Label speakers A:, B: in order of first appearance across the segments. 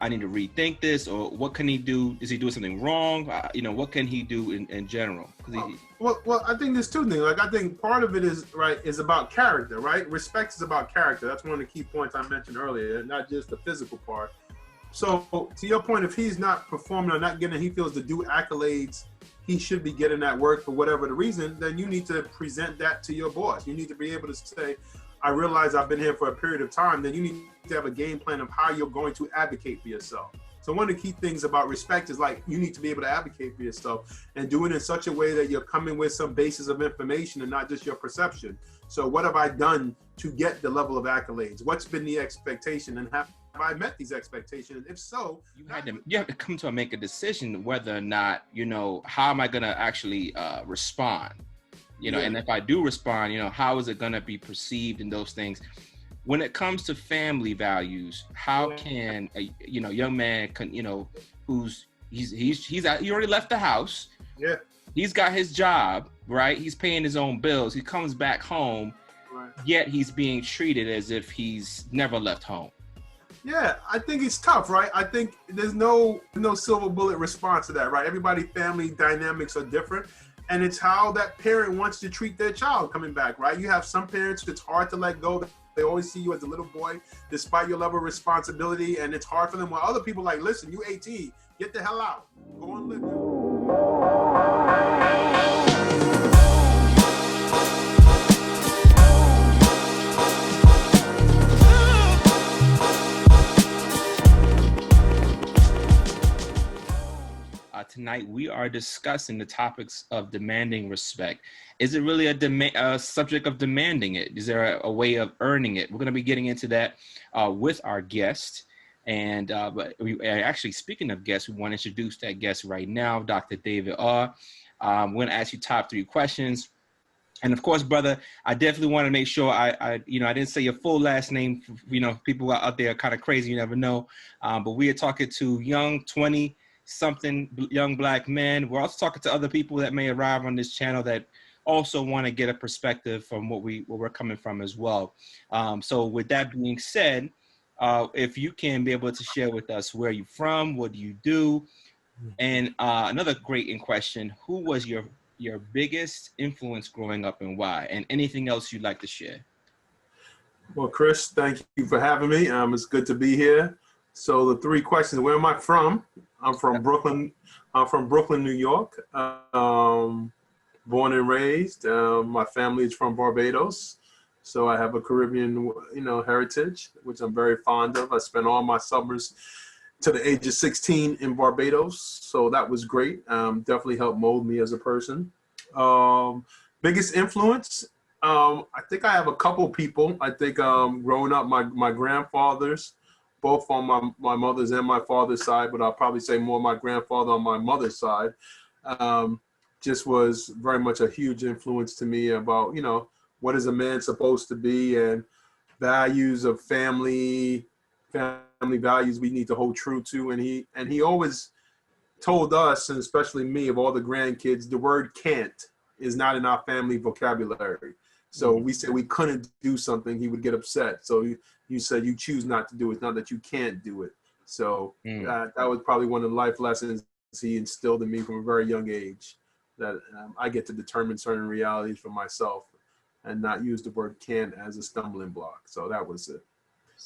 A: I need to rethink this, or what can he do? Is he doing something wrong? What can he do in general?
B: Well, I think there's two things. Like, I think part of it is about character, right? Respect is about character. That's one of the key points I mentioned earlier, not just the physical part. So to your point, if he's not performing or not getting, he feels the due accolades he should be getting that work for whatever the reason, then you need to present that to your boss. You need to be able to say, I realize I've been here for a period of time. Then you need to have a game plan of how you're going to advocate for yourself. So one of the key things about respect is, like, you need to be able to advocate for yourself and do it in such a way that you're coming with some basis of information and not just your perception. So what have I done to get the level of accolades? What's been the expectation, and have I met these expectations? If so,
A: you have to come to make a decision whether or not, how am I going to actually respond? And if I do respond, how is it going to be perceived in those things? When it comes to family values, how can a young man he already left the house.
B: Yeah.
A: He's got his job, right? He's paying his own bills. He comes back home, right, yet he's being treated as if he's never left home.
B: Yeah, I think it's tough, right? I think there's no silver bullet response to that, right? Everybody's family dynamics are different. And it's how that parent wants to treat their child coming back, right? You have some parents it's hard to let go. They always see you as a little boy, despite your level of responsibility, and it's hard for them. While other people like, listen, you 18, get the hell out, go and live.
A: Tonight we are discussing the topics of demanding respect. Is it really a subject of demanding it? Is there a way of earning it? We're going to be getting into that with our guest. And but actually, speaking of guests, we want to introduce that guest right now, Dr. David R. We're going to ask you top 3 questions. And of course, brother, I definitely want to make sure I didn't say your full last name. People out there are kind of crazy. You never know. But we are talking to young 20-something young Black men. We're also talking to other people that may arrive on this channel that also want to get a perspective from where we're coming from as well. So with that being said, if you can be able to share with us where you're from, what do you do? And another great question, who was your biggest influence growing up and why? And anything else you'd like to share?
B: Well, Chris, thank you for having me. It's good to be here. So the 3 questions, where am I from? I'm from Brooklyn. I'm from Brooklyn, New York. Born and raised. My family is from Barbados. So I have a Caribbean, heritage, which I'm very fond of. I spent all my summers to the age of 16 in Barbados. So that was great. Definitely helped mold me as a person. Biggest influence? I think I have a couple people. I think growing up, my grandfathers, both on my mother's and my father's side, but I'll probably say more my grandfather on my mother's side, just was very much a huge influence to me about, what is a man supposed to be, and values of family values we need to hold true to. And he always told us, and especially me, of all the grandkids, the word can't is not in our family vocabulary. So we said we couldn't do something, he would get upset. So you said you choose not to do it. It's not that you can't do it. So that was probably one of the life lessons he instilled in me from a very young age, that I get to determine certain realities for myself and not use the word can't as a stumbling block. So that was it.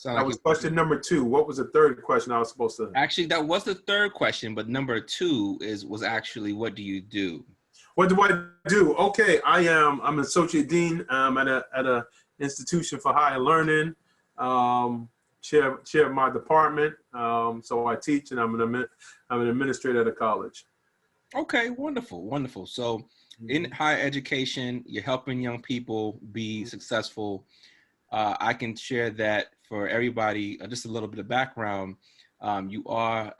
B: That was question number 2. What was the third question I was supposed to?
A: Actually, that was the third question, but number 2 was actually, what do you do?
B: What do I do? Okay, I'm an associate dean at a institution for higher learning, chair of my department. So I teach, and I'm an administrator at a college.
A: Okay, wonderful. So in higher education, you're helping young people be successful. I can share that for everybody, just a little bit of background. You are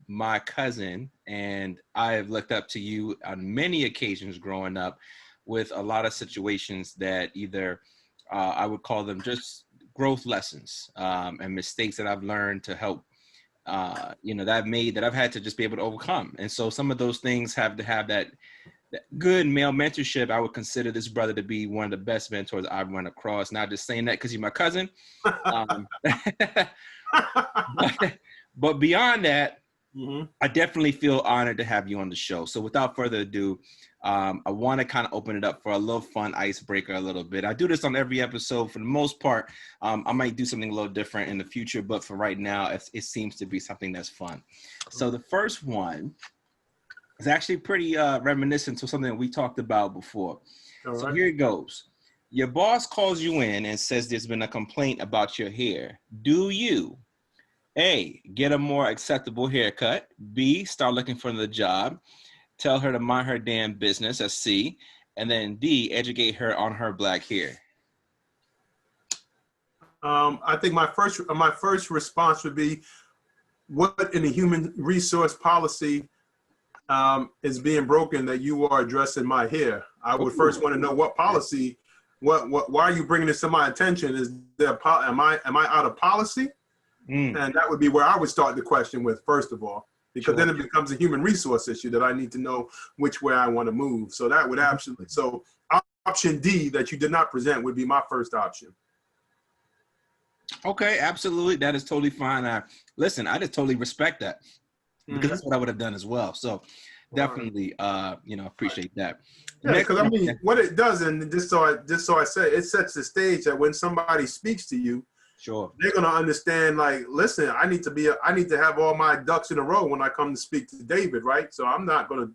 A: my cousin, and I have looked up to you on many occasions growing up with a lot of situations that either I would call them just growth lessons and mistakes that I've learned to help, that I've made, that I've had to just be able to overcome. And so some of those things have to have that good male mentorship. I would consider this brother to be one of the best mentors I've run across. Not just saying that because you're my cousin. But beyond that,
B: Mm-hmm.
A: I definitely feel honored to have you on the show. So without further ado, I want to kind of open it up for a little fun icebreaker a little bit. I do this on every episode for the most part. I might do something a little different in the future, but for right now, it seems to be something that's fun. So the first one is actually pretty reminiscent to something that we talked about before.
B: All
A: So
B: right.
A: here it goes. Your boss calls you in and says there's been a complaint about your hair. Do you A, get a more acceptable haircut? B, start looking for another job? Tell her to mind her damn business, that's C. And then D, educate her on her black hair.
B: I think my first response would be, what in the human resource policy is being broken that you are addressing my hair? I would first want to know what policy, why are you bringing this to my attention? Is there, am I out of policy? And that would be where I would start the question with, first of all, because then it becomes a human resource issue that I need to know which way I want to move. So that would absolutely, so option D that you did not present would be my first option.
A: Okay, absolutely. That is totally fine. Listen, I just totally respect that because that's what I would have done as well. So definitely, appreciate that.
B: Yeah, because I mean, what it does, and just so I say, it sets the stage that when somebody speaks to you,
A: sure,
B: they're gonna understand. Like, listen, I need to have all my ducks in a row when I come to speak to David, right? So I'm not gonna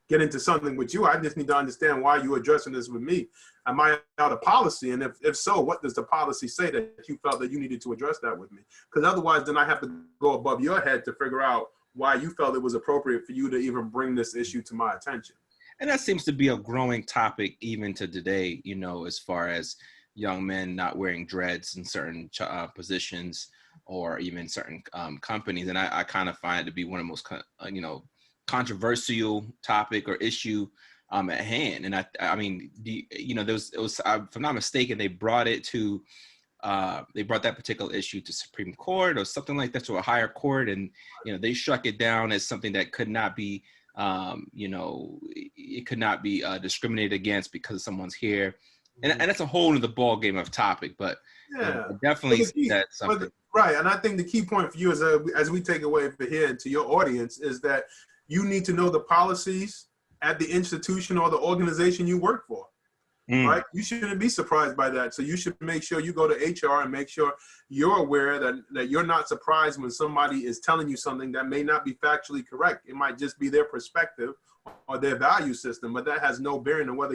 B: get into something with you. I just need to understand why you're addressing this with me. Am I out of policy? And if so, what does the policy say that you felt that you needed to address that with me? Because otherwise, then I have to go above your head to figure out why you felt it was appropriate for you to even bring this issue to my attention.
A: And that seems to be a growing topic even to today, as far as young men not wearing dreads in certain positions or even certain companies. And I kind of find it to be one of the most, controversial topic or issue at hand. And I mean, if I'm not mistaken, they brought that particular issue to Supreme Court or something like that, to a higher court. And, they struck it down as something that could not be, it could not be discriminated against because of someone's hair. And that's a whole other ball game of topic, but definitely that's something.
B: Right. And I think the key point for you is, as we take away from here to your audience, is that you need to know the policies at the institution or the organization you work for. Right? You shouldn't be surprised by that. So you should make sure you go to HR and make sure you're aware that you're not surprised when somebody is telling you something that may not be factually correct. It might just be their perspective or their value system, but that has no bearing on whether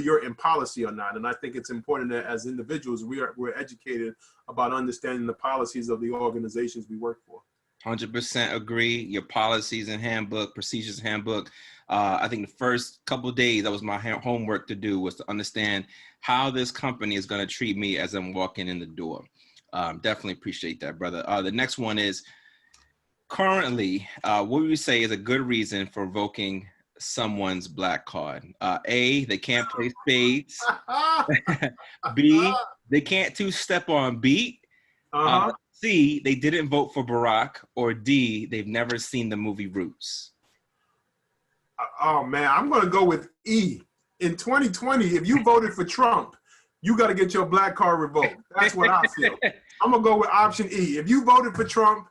B: you're in policy or not. And I think it's important that as individuals, we're educated about understanding the policies of the organizations we work for.
A: 100% agree. Your policies and handbook, procedures handbook. I think the first couple of days, that was my homework to do, was to understand how this company is going to treat me as I'm walking in the door. Definitely appreciate that, brother. The next one is, currently, what would you say is a good reason for revoking someone's black card? A, they can't play spades. B, they can't two-step on beat. C, they didn't vote for Barack. Or D, they've never seen the movie Roots.
B: Oh man, I'm gonna go with E. In 2020, if you voted for Trump, you got to get your black card revoked. That's what I feel. I'm gonna go with option E. If you voted for Trump,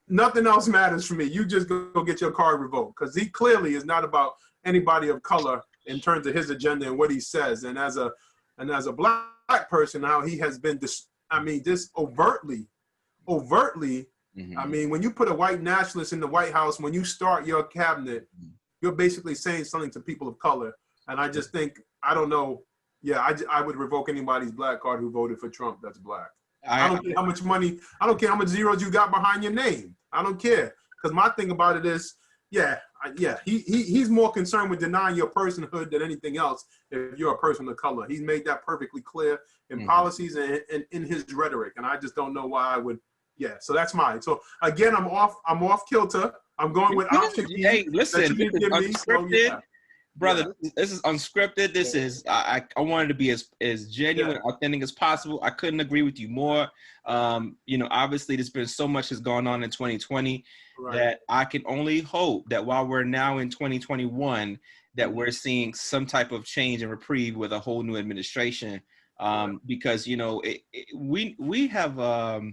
B: nothing else matters for me. You just go get your card revoked, because he clearly is not about anybody of color in terms of his agenda and what he says. And as a black person, how he has been just overtly. I mean, when you put a white nationalist in the White House, when you start your cabinet, you're basically saying something to people of color. And I just think, I don't know. Yeah, I would revoke anybody's black card who voted for Trump that's black. I don't care how much money, I don't care how much zeros you got behind your name. I don't care. Because my thing about it is, he's more concerned with denying your personhood than anything else if you're a person of color. He's made that perfectly clear in policies and in his rhetoric. And I just don't know why I would. Yeah, so that's mine. So again, I'm off kilter. I'm going with option E.
A: Hey, listen, this is unscripted.
B: So,
A: brother, this is unscripted. This is, I wanted to be as genuine, authentic as possible. I couldn't agree with you more. Obviously there's been so much has gone on in 2020 that I can only hope that while we're now in 2021, that we're seeing some type of change and reprieve with a whole new administration. Because, we have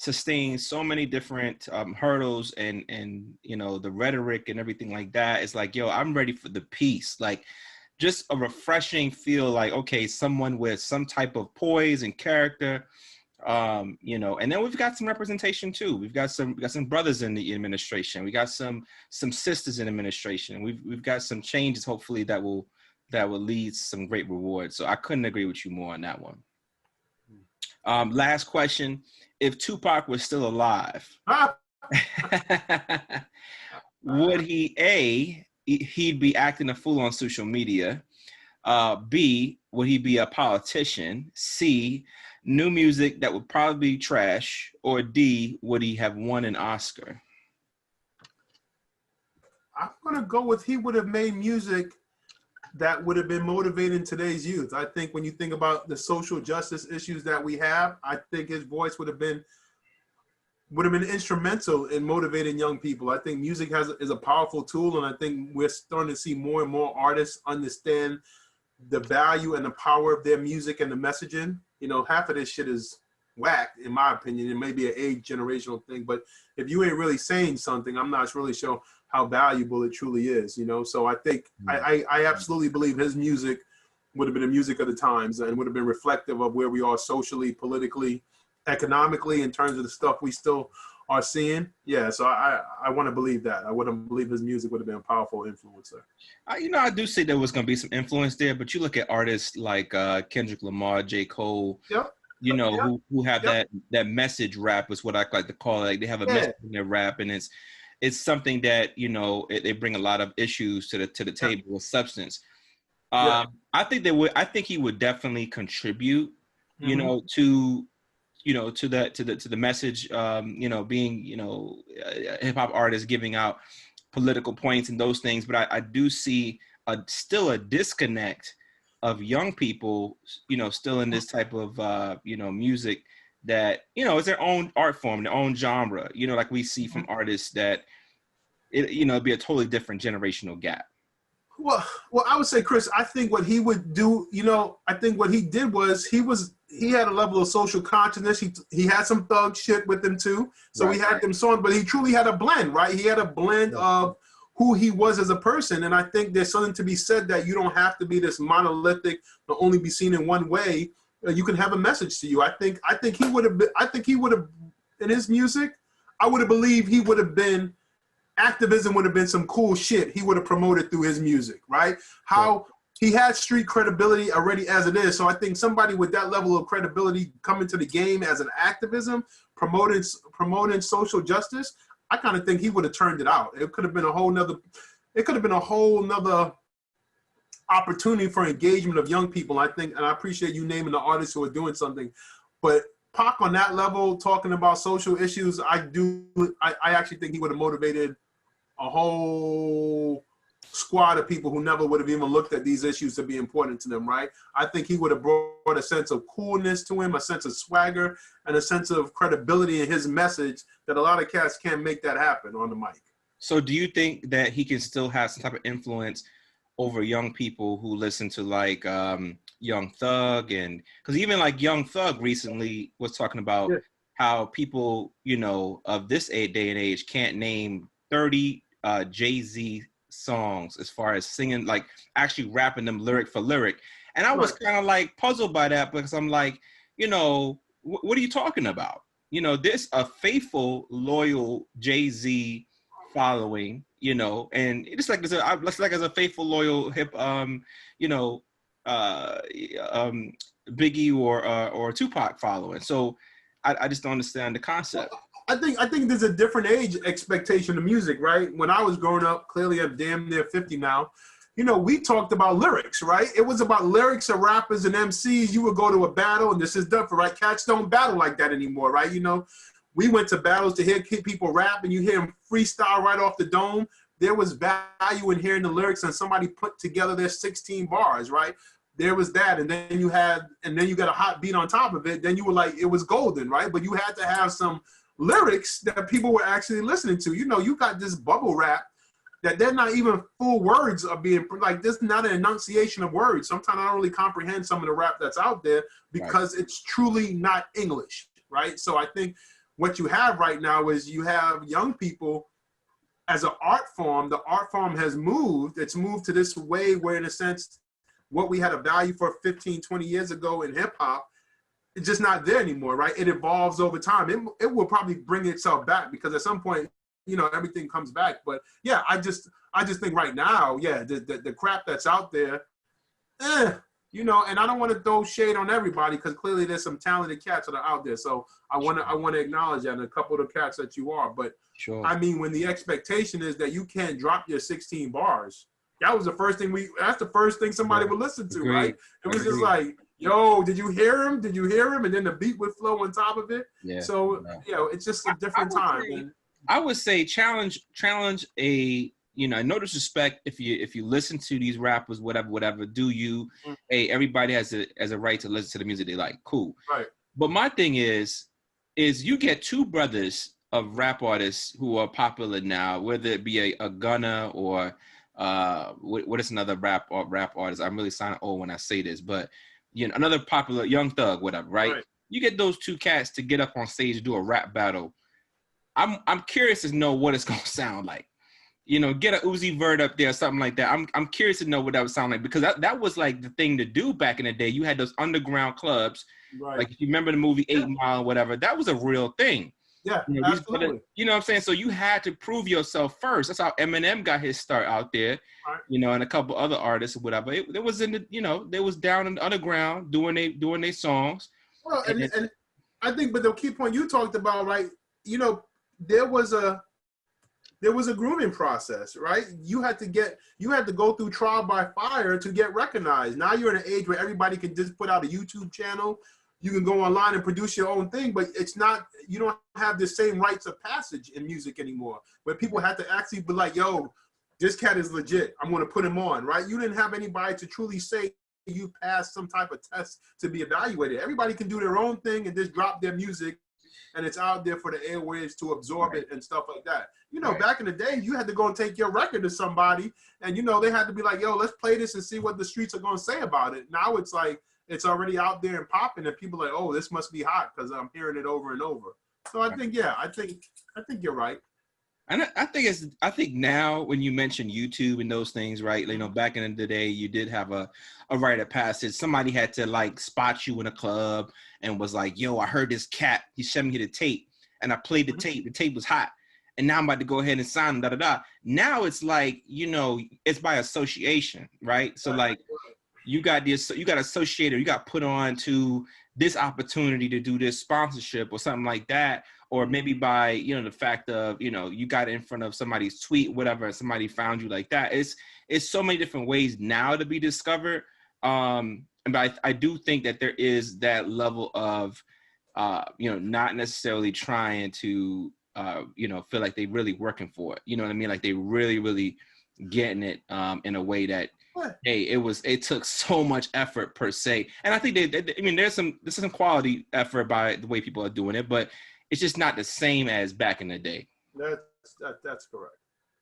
A: sustain so many different hurdles and you know, the rhetoric and everything like that. It's like, yo, I'm ready for the peace. Like, just a refreshing feel, like, okay, someone with some type of poise and character, you know. And then we've got some representation too. We got some brothers in the administration. We got some sisters in administration. We've got some changes, hopefully, that will lead to some great rewards. So I couldn't agree with you more on that one. Last question: if Tupac was still alive, would he'd be acting a fool on social media? B, would he be a politician? C, new music that would probably be trash? Or D, would he have won an Oscar?
B: I'm gonna go with he would have made music that would have been motivating today's youth. I think when you think about the social justice issues that we have, I think his voice would have been instrumental in motivating young people. I think music is a powerful tool, and I think we're starting to see more and more artists understand the value and the power of their music and the messaging. You know, half of this shit is whack, in my opinion. It may be an age generational thing, but if you ain't really saying something, I'm not really sure how valuable it truly is, you know? So I think, I absolutely believe his music would have been the music of the times and would have been reflective of where we are socially, politically, economically, in terms of the stuff we still are seeing. Yeah, so I want to believe that. I would have believed his music would have been a powerful influencer.
A: You know, I do see there was going to be some influence there, but you look at artists like Kendrick Lamar, J. Cole, you know, who have that message rap is what I like to call it. Like, they have a message in their rap, and it's something that, you know, they bring a lot of issues to the table with substance. I think he would definitely contribute, you know, to the message, you know, being, you know, a hip hop artist giving out political points and those things. But I do see still a disconnect of young people, you know, still in this type of, you know, music that, you know, is their own art form, their own genre, you know, like we see from artists that, you know, it'd be a totally different generational gap.
B: Well, I would say, Chris, I think what he would do, you know, I think what he did was he had a level of social consciousness. He had some thug shit with him too. So he had them songs, but he truly had a blend, right? He had a blend of who he was as a person. And I think there's something to be said that you don't have to be this monolithic, to only be seen in one way. You can have a message to you. I think he would have, in his music, I would have believed he would have been, activism would have been some cool shit he would have promoted through his music, right? How he had street credibility already as it is. So I think somebody with that level of credibility coming to the game as an activism, promoting social justice, I kind of think he would have turned it out. It could have been a whole nother opportunity for engagement of young people. I think, and I appreciate you naming the artists who are doing something, but Pac on that level, talking about social issues, I actually think he would have motivated a whole squad of people who never would have even looked at these issues to be important to them, right? I think he would have brought a sense of coolness to him, a sense of swagger, and a sense of credibility in his message that a lot of cats can't make that happen on the mic.
A: So do you think that he can still have some type of influence over young people who listen to like Young Thug? And because even like Young Thug recently was talking about how people, you know, of this day and age can't name 30 Jay-Z songs as far as singing, like actually rapping them lyric for lyric. And I was kind of like puzzled by that, because I'm like, you know, what are you talking about? You know, there's a faithful, loyal Jay-Z following, you know, and it's like as a faithful, loyal hip, you know, Biggie or Tupac following. So I just don't understand the concept.
B: I think there's a different age expectation of music, right? When I was growing up, clearly I'm damn near 50 now, you know, we talked about lyrics, right? It was about lyrics of rappers and MCs. You would go to a battle and this is different, right? Cats don't battle like that anymore, right? You know, we went to battles to hear people rap and you hear them freestyle right off the dome. There was value in hearing the lyrics and somebody put together their 16 bars, right? There was that, and then you got a hot beat on top of it. Then you were like, it was golden, right? But you had to have some lyrics that people were actually listening to. You know, you got this bubble rap that they're not even full words of being, like, this is not an enunciation of words. Sometimes I don't really comprehend some of the rap that's out there because it's truly not English, right? So I think what you have right now is you have young people as an art form. The art form has moved. It's moved to this way where, in a sense, what we had a value for 15, 20 years ago in hip hop, it's just not there anymore, right? It evolves over time. It will probably bring itself back because at some point, you know, everything comes back. But yeah, I just think right now, yeah, the crap that's out there, you know, and I don't want to throw shade on everybody because clearly there's some talented cats that are out there. So I want to acknowledge that, and a couple of the cats that you are. But
A: Sure.
B: I mean, when the expectation is that you can't drop your 16 bars, that's the first thing somebody would listen to,
A: Agreed.
B: right? It was just like, yo, did you hear him? Did you hear him? And then the beat would flow on top of it.
A: Yeah.
B: So, you know, it's just a different time.
A: I would say challenge a, you know, no disrespect if you listen to these rappers, whatever, do you? Hey, everybody has a right to listen to the music they like. Cool.
B: Right.
A: But my thing is you get two brothers of rap artists who are popular now, whether it be a Gunna or what is another rap artist? I'm really sounding old when I say this, but you know, another popular Young Thug, whatever, right? You get those two cats to get up on stage and do a rap battle. I'm curious to know what it's gonna sound like. You know, get a Uzi Vert up there or something like that. I'm curious to know what that would sound like because that was like the thing to do back in the day. You had those underground clubs, like if you remember the movie 8 Mile or whatever, that was a real thing.
B: Yeah,
A: you know,
B: absolutely.
A: You know what I'm saying? So you had to prove yourself first. That's how Eminem got his start out there, you know, and a couple other artists or whatever. It was in the, you know, they was down in the underground doing their songs.
B: Well, and I think, but the key point you talked about, right? You know, there was a grooming process, right? You had to go through trial by fire to get recognized. Now you're in an age where everybody can just put out a YouTube channel. You can go online and produce your own thing, but it's not, you don't have the same rites of passage in music anymore, where people have to actually be like, yo, this cat is legit. I'm going to put him on, right? You didn't have anybody to truly say you passed some type of test to be evaluated. Everybody can do their own thing and just drop their music, and it's out there for the airwaves to absorb it and stuff like that. You know, back in the day, you had to go and take your record to somebody, and, you know, they had to be like, yo, let's play this and see what the streets are going to say about it. Now it's like, it's already out there and popping, and people are like, oh, this must be hot because I'm hearing it over and over. So I think, yeah, I think you're right.
A: And I think now when you mention YouTube and those things, right? You know, back in the day, you did have a rite of passage. Somebody had to like spot you in a club and was like, yo, I heard this cat. He sent me the tape, and I played the tape. The tape was hot, and now I'm about to go ahead and sign him. Now it's like, you know, it's by association, right? So like, you got associated, you got put on to this opportunity to do this sponsorship or something like that, or maybe by, you know, the fact of, you know, you got in front of somebody's tweet, whatever, and somebody found you like that. It's so many different ways now to be discovered. But I do think that there is that level of, you know, not necessarily trying to, you know, feel like they really working for it. You know what I mean? Like they really, really getting it in a way that, hey, it took so much effort per se. And I think I mean, there's some quality effort by the way people are doing it, but it's just not the same as back in the day.
B: That's correct.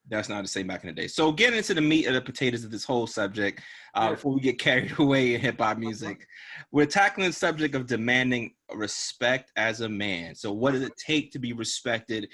A: That's not the same back in the day. So getting into the meat of the potatoes of this whole subject, before we get carried away in hip hop music, we're tackling the subject of demanding respect as a man. So what does it take to be respected?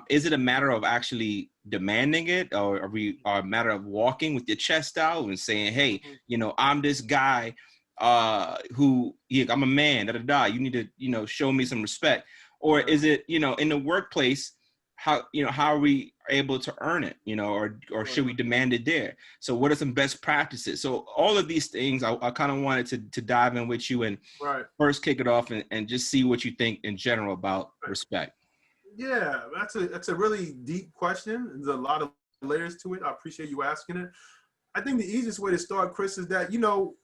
A: Is it a matter of actually demanding it, or are a matter of walking with your chest out and saying, hey, you know, I'm this guy I'm a man, you need to, you know, show me some respect? Or is it, you know, in the workplace, how are we able to earn it, you know, or should we demand it there? So what are some best practices? So all of these things, I kind of wanted to dive in with you and first kick it off and just see what you think in general about respect.
B: Yeah, that's a really deep question. There's a lot of layers to it. I appreciate you asking it. I think the easiest way to start, Chris, is that, you know,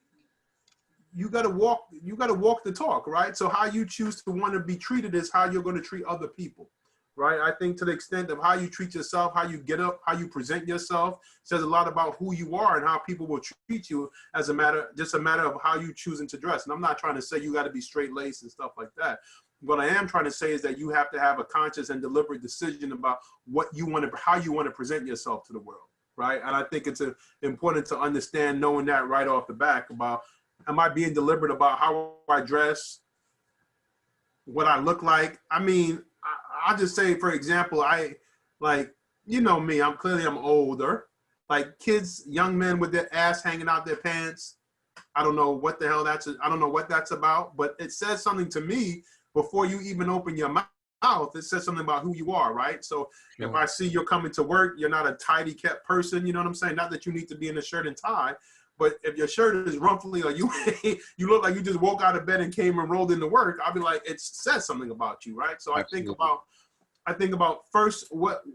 B: you got to walk the talk, right? So how you choose to want to be treated is how you're going to treat other people, right? I think to the extent of how you treat yourself, how you get up, how you present yourself says a lot about who you are and how people will treat you as a matter of how you choosing to dress. And I'm not trying to say you got to be straight laced and stuff like that. What I am trying to say is that you have to have a conscious and deliberate decision about how you want to present yourself to the world, right? And I think it's important to understand, knowing that right off the back about, am I being deliberate about how I dress, what I look like? I mean, I'll just say, for example, I like, you know me, I'm older. Like kids, young men with their ass hanging out their pants. I don't know what the hell I don't know what that's about, but it says something to me before you even open your mouth. It says something about who you are, right? So
A: Sure.
B: if I see you're coming to work, you're not a tidy kept person, you know what I'm saying? Not that you need to be in a shirt and tie, but if your shirt is rumply or you you look like you just woke out of bed and came and rolled into work, I'll be like, it says something about you, right? So
A: Absolutely.
B: I think about first,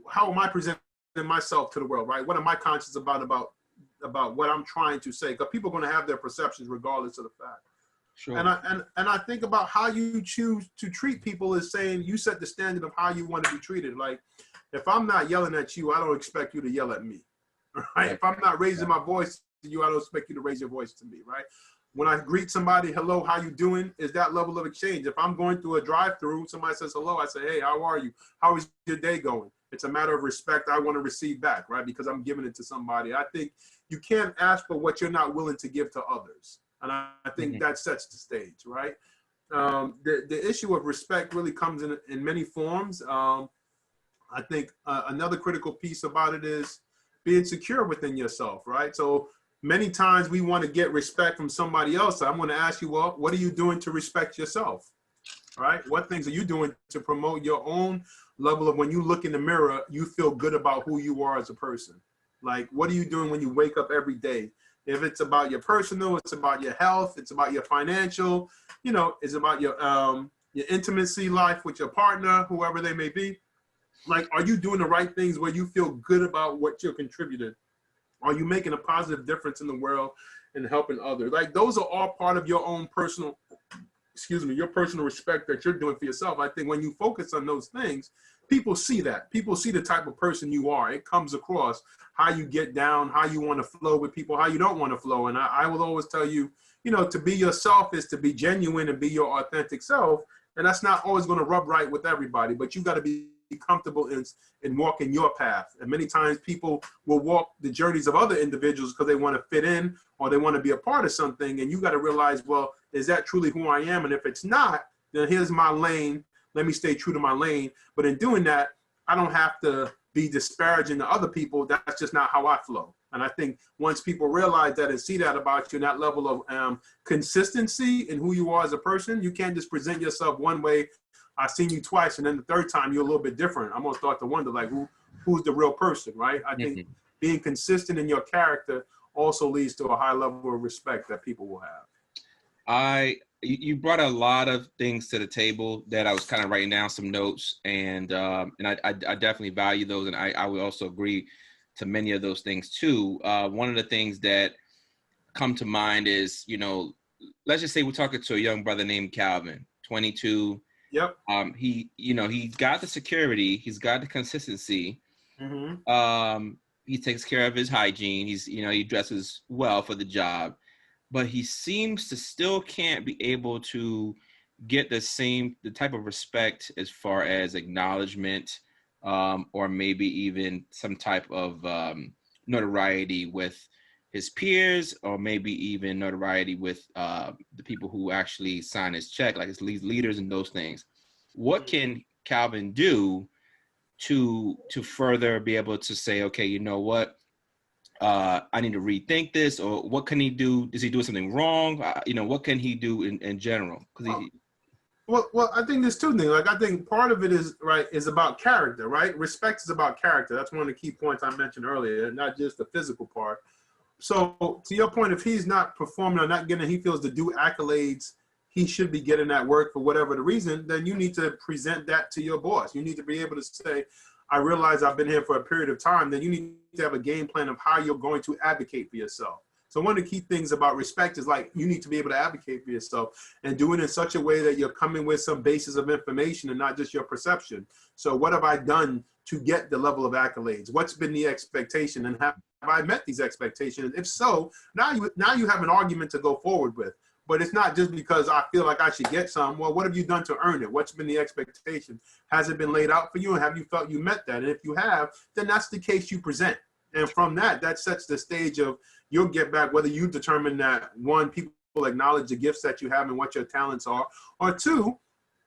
B: how am I presenting myself to the world, right? What am I conscious about what I'm trying to say? Because people are going to have their perceptions regardless of the fact.
A: Sure.
B: And I think about how you choose to treat people as saying you set the standard of how you want to be treated. Like, if I'm not yelling at you, I don't expect you to yell at me, right? If I'm not raising my voice to you, I don't expect you to raise your voice to me, right? When I greet somebody, hello, how you doing? Is that level of exchange. If I'm going through a drive-through, somebody says hello, I say, hey, how are you? How is your day going? It's a matter of respect I want to receive back, right? Because I'm giving it to somebody. I think you can't ask for what you're not willing to give to others. And I think that sets the stage, right? The issue of respect really comes in many forms. I think another critical piece about it is being secure within yourself, right? So many times we want to get respect from somebody else. I'm going to ask you, well, what are you doing to respect yourself, right? What things are you doing to promote your own level of when you look in the mirror, you feel good about who you are as a person? Like, what are you doing when you wake up every day? If it's about your personal, it's about your health, it's about your financial, you know, it's about your intimacy life with your partner, whoever they may be. Like, are you doing the right things where you feel good about what you're contributing? Are you making a positive difference in the world and helping others? Like, those are all part of your own personal, your personal respect that you're doing for yourself. I think when you focus on those things, people see that. People see the type of person you are. It comes across how you get down, how you want to flow with people, how you don't want to flow. And I will always tell you, you know, to be yourself is to be genuine and be your authentic self. And that's not always going to rub right with everybody, but you got to be comfortable in walking your path. And many times people will walk the journeys of other individuals because they want to fit in or they want to be a part of something. And you got to realize, well, is that truly who I am? And if it's not, then here's my lane. Let me stay true to my lane. But in doing that, I don't have to be disparaging to other people. That's just not how I flow. And I think once people realize that and see that about you and that level of consistency in who you are as a person, you can't just present yourself one way. I've seen you twice, and then the third time you're a little bit different. I'm gonna start to wonder, like, who's the real person, right? I think being consistent in your character also leads to a high level of respect that people will have.
A: You brought a lot of things to the table that I was kind of writing down some notes, and I definitely value those, and I would also agree to many of those things too. One of the things that come to mind is, you know, let's just say we're talking to a young brother named Calvin, 22.
B: Yep.
A: He's got the security, he's got the consistency. He takes care of his hygiene. He dresses well for the job, but he seems to still can't be able to get the type of respect as far as acknowledgement, or maybe even some type of notoriety with his peers, or maybe even notoriety with the people who actually sign his check, like his leaders and those things. What can Calvin do to further be able to say, okay, you know what, I need to rethink this, or what can he do? Is he doing something wrong? What can he do in general?
B: Well, I think there's two things. Like, I think part of it is about character, right? Respect is about character. That's one of the key points I mentioned earlier, not just the physical part. So to your point, if he's not performing or not getting, he feels the due accolades he should be getting at work for whatever the reason, then you need to present that to your boss. You need to be able to say, I realize I've been here for a period of time. Then you need to have a game plan of how you're going to advocate for yourself. So one of the key things about respect is, like, you need to be able to advocate for yourself and do it in such a way that you're coming with some basis of information and not just your perception. So what have I done to get the level of accolades? What's been the expectation, and have I met these expectations? If so, now you have an argument to go forward with. But it's not just because I feel like I should get some. Well, what have you done to earn it? What's been the expectation? Has it been laid out for you? And have you felt you met that? And if you have, then that's the case you present. And from that sets the stage of you'll get back, whether you determine that, one, people acknowledge the gifts that you have and what your talents are, or two,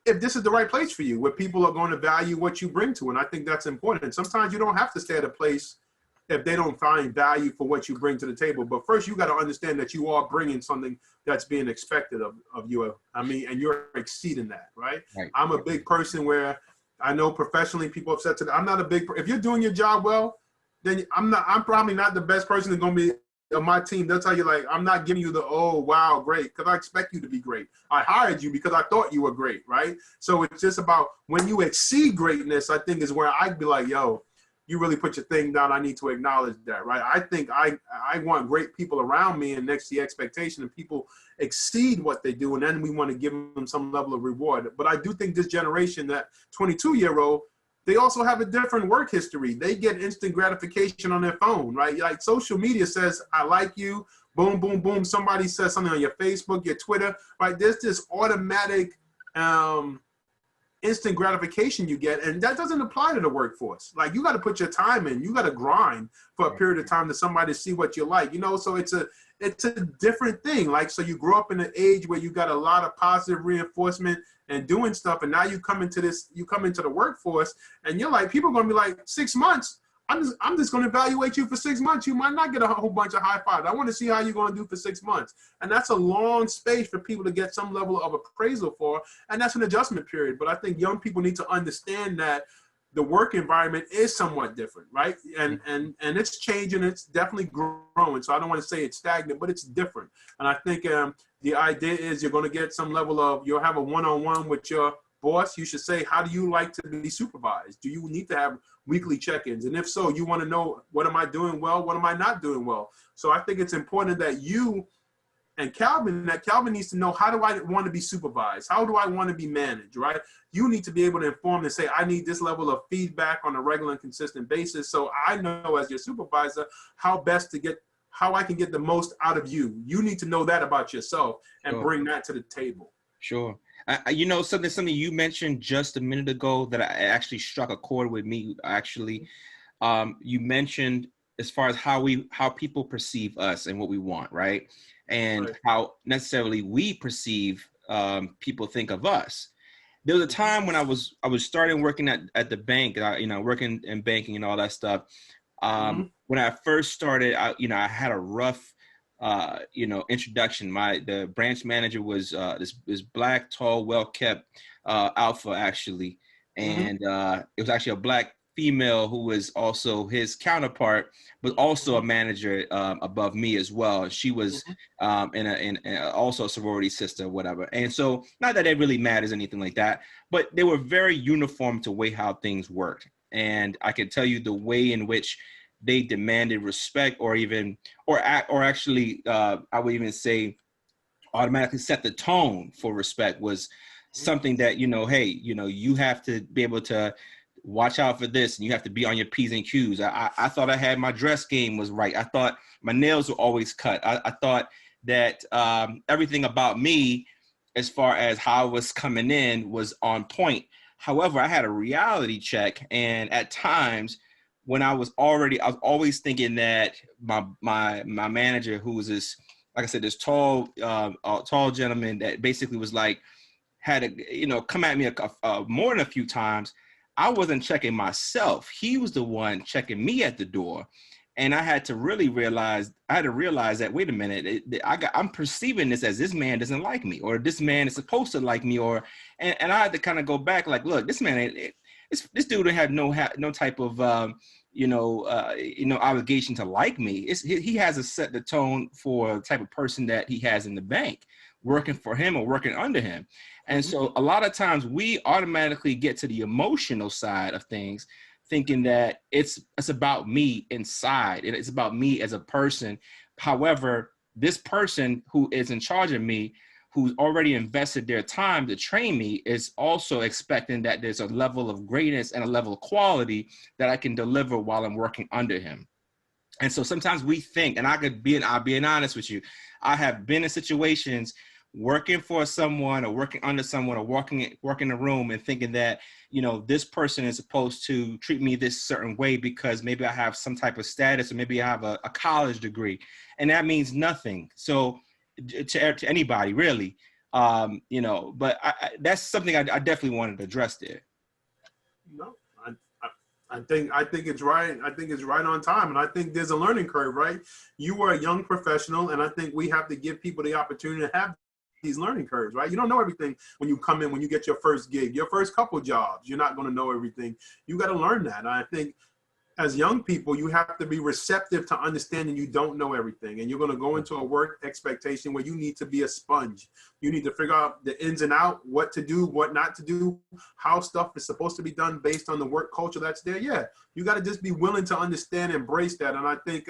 B: if this is the right place for you, where people are going to value what you bring to. And I think that's important. Sometimes you don't have to stay at a place if they don't find value for what you bring to the table. But first, you got to understand that you are bringing something that's being expected of you. I mean, and you're exceeding that, right? I'm a big person where I know professionally people have said to me, I'm not a big, if you're doing your job well, then I'm probably not the best person that's going to be on my team. They'll tell you, like, I'm not giving you the, oh, wow, great, because I expect you to be great. I hired you because I thought you were great, right? So it's just about when you exceed greatness, I think is where I'd be like, yo, you really put your thing down. I need to acknowledge that, right? I think I want great people around me, and next to the expectation, and people exceed what they do, and then we want to give them some level of reward. But I do think this generation, that 22-year-old, they also have a different work history. They get instant gratification on their phone, right? Like social media says, I like you, boom, boom, boom. Somebody says something on your Facebook, your Twitter, right? There's this automatic instant gratification you get, and that doesn't apply to the workforce. Like, you got to put your time in, you got to grind for a period of time to somebody see what you like, you know? So it's a different thing. Like, so you grow up in an age where you got a lot of positive reinforcement and doing stuff, and now you come into the workforce, and you're like, people are going to be like, 6 months, I'm just going to evaluate you for 6 months. You might not get a whole bunch of high fives. I want to see how you're going to do for 6 months. And that's a long space for people to get some level of appraisal for. And that's an adjustment period. But I think young people need to understand that the work environment is somewhat different, right? And it's changing. It's definitely growing. So I don't want to say it's stagnant, but it's different. And I think the idea is you're going to get some level of, you'll have a one-on-one with your boss. You should say, how do you like to be supervised? Do you need to have weekly check-ins? And if so, you want to know, what am I doing well? What am I not doing well? So I think it's important that you and Calvin needs to know, how do I want to be supervised? How do I want to be managed, right? You need to be able to inform and say, I need this level of feedback on a regular and consistent basis. So I know as your supervisor, how I can get the most out of you. You need to know that about yourself and bring that to the table.
A: Sure. You know, something you mentioned just a minute ago that I actually struck a chord with me, actually. You mentioned as far as how people perceive us and what we want, right? And how necessarily we perceive people think of us. There was a time when I was starting working at the bank, you know, working in banking and all that stuff. When I first started, I had a rough introduction. The branch manager was this black, tall, well-kept alpha, actually. And it was actually a black female who was also his counterpart, but also a manager above me as well. She was also a sorority sister, whatever. And so, not that it really matters, anything like that, but they were very uniform to way how things worked. And I can tell you the way in which they demanded respect, or actually, I would even say automatically set the tone for respect, was something that, hey, you have to be able to watch out for this, and you have to be on your P's and Q's. I thought I had my dress game was right. I thought my nails were always cut. I thought that everything about me, as far as how I was coming in, was on point. However, I had a reality check, and at times, when I was always thinking that my manager, who was this, like I said, this tall gentleman that basically was like, had to, come at me more than a few times. I wasn't checking myself. He was the one checking me at the door. And I had to really realize that, wait a minute, I'm perceiving this as this man doesn't like me, or this man is supposed to like me, and I had to kind of go back, like, look, this man, this dude had no type of, obligation to like me. He has to set the tone for the type of person that he has in the bank, working for him or working under him. And so a lot of times we automatically get to the emotional side of things, thinking that it's about me inside, and it's about me as a person. However, this person who is in charge of me, who's already invested their time to train me, is also expecting that there's a level of greatness and a level of quality that I can deliver while I'm working under him. And so sometimes we think, and I'll be honest with you, I have been in situations working for someone or working under someone or working in a room and thinking that, this person is supposed to treat me this certain way because maybe I have some type of status, or maybe I have a college degree, and that means nothing. So to anybody, really, You know, but that's something I definitely wanted to address there.
B: No, I think it's right. I think it's right on time, and I think there's a learning curve, right? You are a young professional, and I think we have to give people the opportunity to have these learning curves, right? You don't know everything when you come in, when you get your first gig, your first couple jobs. You're not going to know everything. You got to learn that. And I think as young people, you have to be receptive to understanding you don't know everything. And you're going to go into a work expectation where you need to be a sponge. You need to figure out the ins and out, what to do, what not to do, how stuff is supposed to be done based on the work culture that's there. Yeah, you got to just be willing to understand and embrace that. And I think,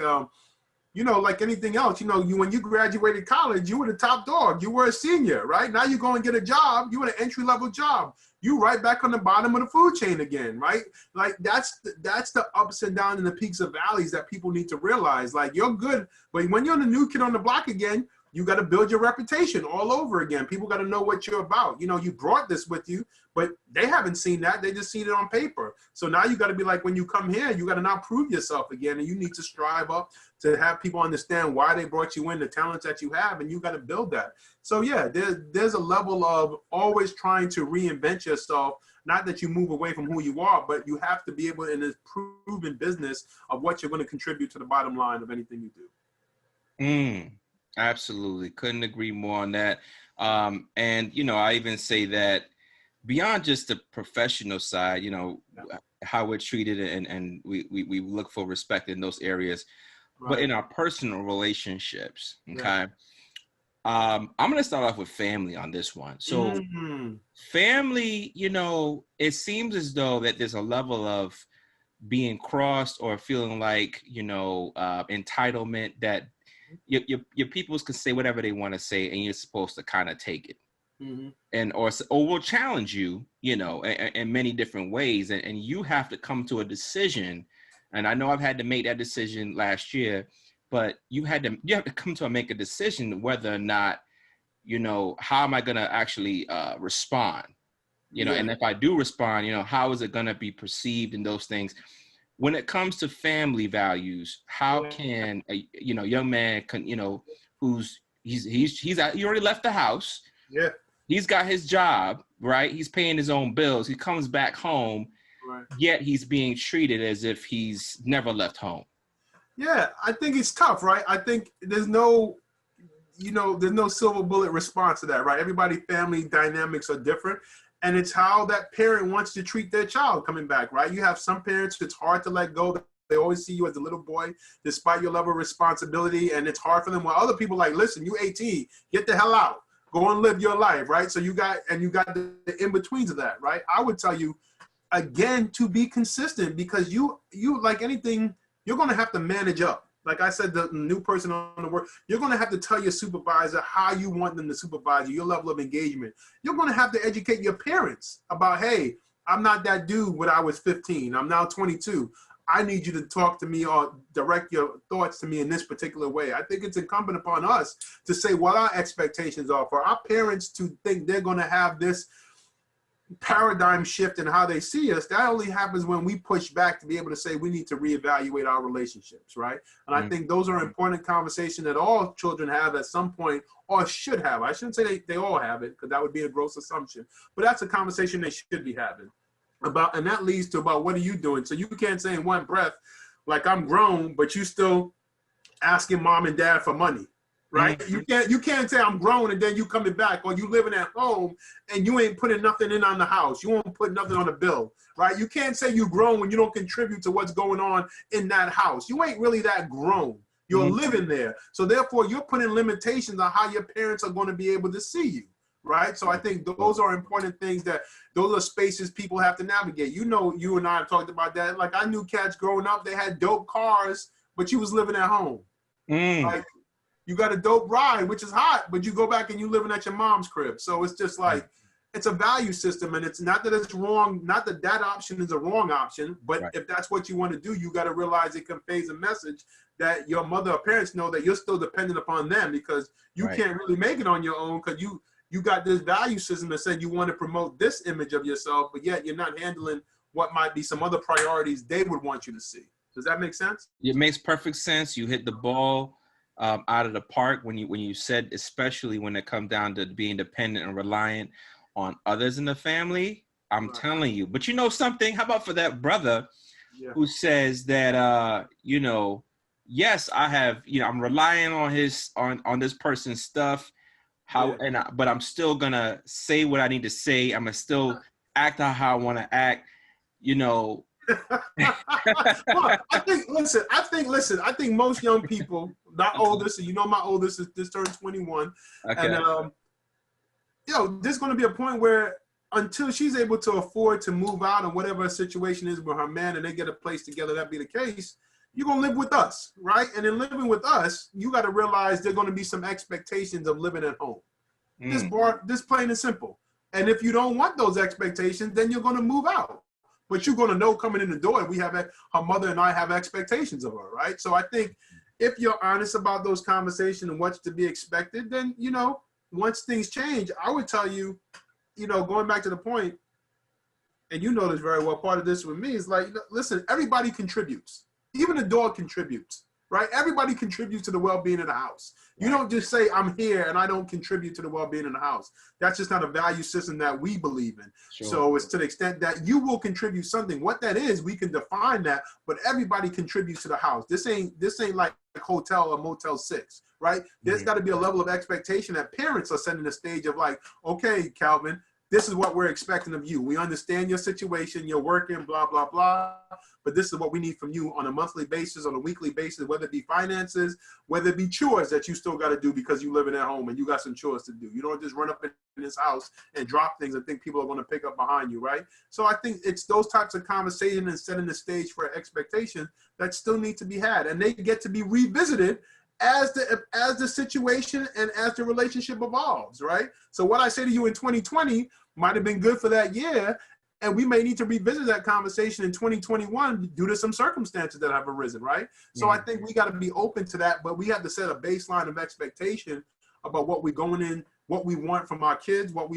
B: you know, like anything else, you know, when you graduated college, you were the top dog. You were a senior, right? Now you go and get a job. You want an entry-level job. You right back on the bottom of the food chain again, right? Like that's the ups and downs and the peaks and valleys that people need to realize. Like you're good, but when you're the new kid on the block again, you got to build your reputation all over again. People got to know what you're about. You know, you brought this with you, but they haven't seen that. They just seen it on paper. So now you got to be like, when you come here, you got to now prove yourself again. And you need to strive up to have people understand why they brought you in, the talents that you have, and you got to build that. So yeah, there's a level of always trying to reinvent yourself. Not that you move away from who you are, but you have to be able in this proven business of what you're going to contribute to the bottom line of anything you do.
A: Absolutely. Couldn't agree more on that. And, you know, I even say that beyond just the professional side, you know, how we're treated and we look for respect in those areas, but in our personal relationships. Okay. I'm going to start off with family on this one. So family, you know, it seems as though that there's a level of being crossed or feeling like, you know, entitlement that your peoples can say whatever they want to say, and you're supposed to kind of take it, and or will challenge you, you know, in many different ways, and you have to come to a decision. And I know I've had to make that decision last year, but you have to come to make a decision whether or not, you know, how am I going to actually respond, you know, and if I do respond, you know, how is it going to be perceived in those things. When it comes to family values, how can a young man he already left the house. Yeah. He's got his job, right? He's paying his own bills. He comes back home, yet he's being treated as if he's never left home.
B: Yeah, I think it's tough, right? I think there's no silver bullet response to that, right? Everybody's family dynamics are different. And it's how that parent wants to treat their child coming back, right? You have some parents, it's hard to let go. They always see you as a little boy, despite your level of responsibility. And it's hard for them. While other people like, listen, you 18, get the hell out. Go and live your life, right? So you got the in-betweens of that, right? I would tell you, again, to be consistent, because you like anything, you're going to have to manage up. Like I said, the new person on the work, you're going to have to tell your supervisor how you want them to supervise you, your level of engagement. You're going to have to educate your parents about, hey, I'm not that dude when I was 15. I'm now 22. I need you to talk to me or direct your thoughts to me in this particular way. I think it's incumbent upon us to say what our expectations are for our parents to think they're going to have this paradigm shift in how they see us. That only happens when we push back to be able to say we need to reevaluate our relationships, right? And I think those are important conversations that all children have at some point, or should have. I shouldn't say they all have it, because that would be a gross assumption, but that's a conversation they should be having about. And that leads to about, what are you doing? So you can't say in one breath, like, I'm grown, but you still asking mom and dad for money. Right? You can't say I'm grown and then you coming back, or you living at home and you ain't putting nothing in on the house. You won't put nothing on the bill, right? You can't say you grown when you don't contribute to what's going on in that house. You ain't really that grown. You're living there. So therefore you're putting limitations on how your parents are going to be able to see you, right? So I think those are important things, that those are spaces people have to navigate. You know, you and I have talked about that. Like, I knew cats growing up, they had dope cars, but you was living at home. Like, you got a dope ride, which is hot, but you go back and you living at your mom's crib. So it's just like, it's a value system, and it's not that it's wrong, not that that option is a wrong option, but if that's what you want to do, you got to realize it conveys a message that your mother or parents know that you're still dependent upon them, because you can't really make it on your own, because you got this value system that said you want to promote this image of yourself, but yet you're not handling what might be some other priorities they would want you to see. Does that make sense?
A: It makes perfect sense. You hit the ball out of the park when you said, especially when it comes down to being dependent and reliant on others in the family. I'm
B: Right.
A: telling you. But you know something? How about for that brother
B: Yeah.
A: who says that yes, I have, I'm relying on on this person's stuff. But I'm still gonna say what I need to say. I'm gonna still act how I want to act.
B: Well, I think most young people, my oldest, and my oldest is just turned 21,
A: Okay.
B: and there's going to be a point where until she's able to afford to move out or whatever situation is with her man, and they get a place together, that be the case, you're going to live with us, right? And in living with us, you got to realize there's going to be some expectations of living at home. This plain and simple. And if you don't want those expectations, then you're going to move out. But you're going to know coming in the door, her mother and I have expectations of her, right? So I think if you're honest about those conversations and what's to be expected, then, once things change, I would tell you, going back to the point, and you know this very well, part of this with me is like, listen, everybody contributes. Even the dog contributes, right? Everybody contributes to the well-being of the house. You don't just say, I'm here and I don't contribute to the well-being of the house. That's just not a value system that we believe in. Sure. So it's to the extent that you will contribute something. What that is, we can define that, but everybody contributes to the house. This ain't like hotel or Motel 6, right? There's got to be a level of expectation that parents are setting the stage of like, okay, Calvin, this is what we're expecting of you. We understand your situation, you're working, blah, blah, blah. But this is what we need from you on a monthly basis, on a weekly basis, whether it be finances, whether it be chores that you still got to do because you living at home and you got some chores to do. You don't just run up in this house and drop things and think people are going to pick up behind you, right? So I think it's those types of conversations and setting the stage for expectation that still need to be had. And they get to be revisited as the situation and as the relationship evolves, right? So what I say to you in 2020 might have been good for that year, and we may need to revisit that conversation in 2021 due to some circumstances that have arisen, right? So I think we got to be open to that, but we have to set a baseline of expectation about what we're going in, what we want from our kids, what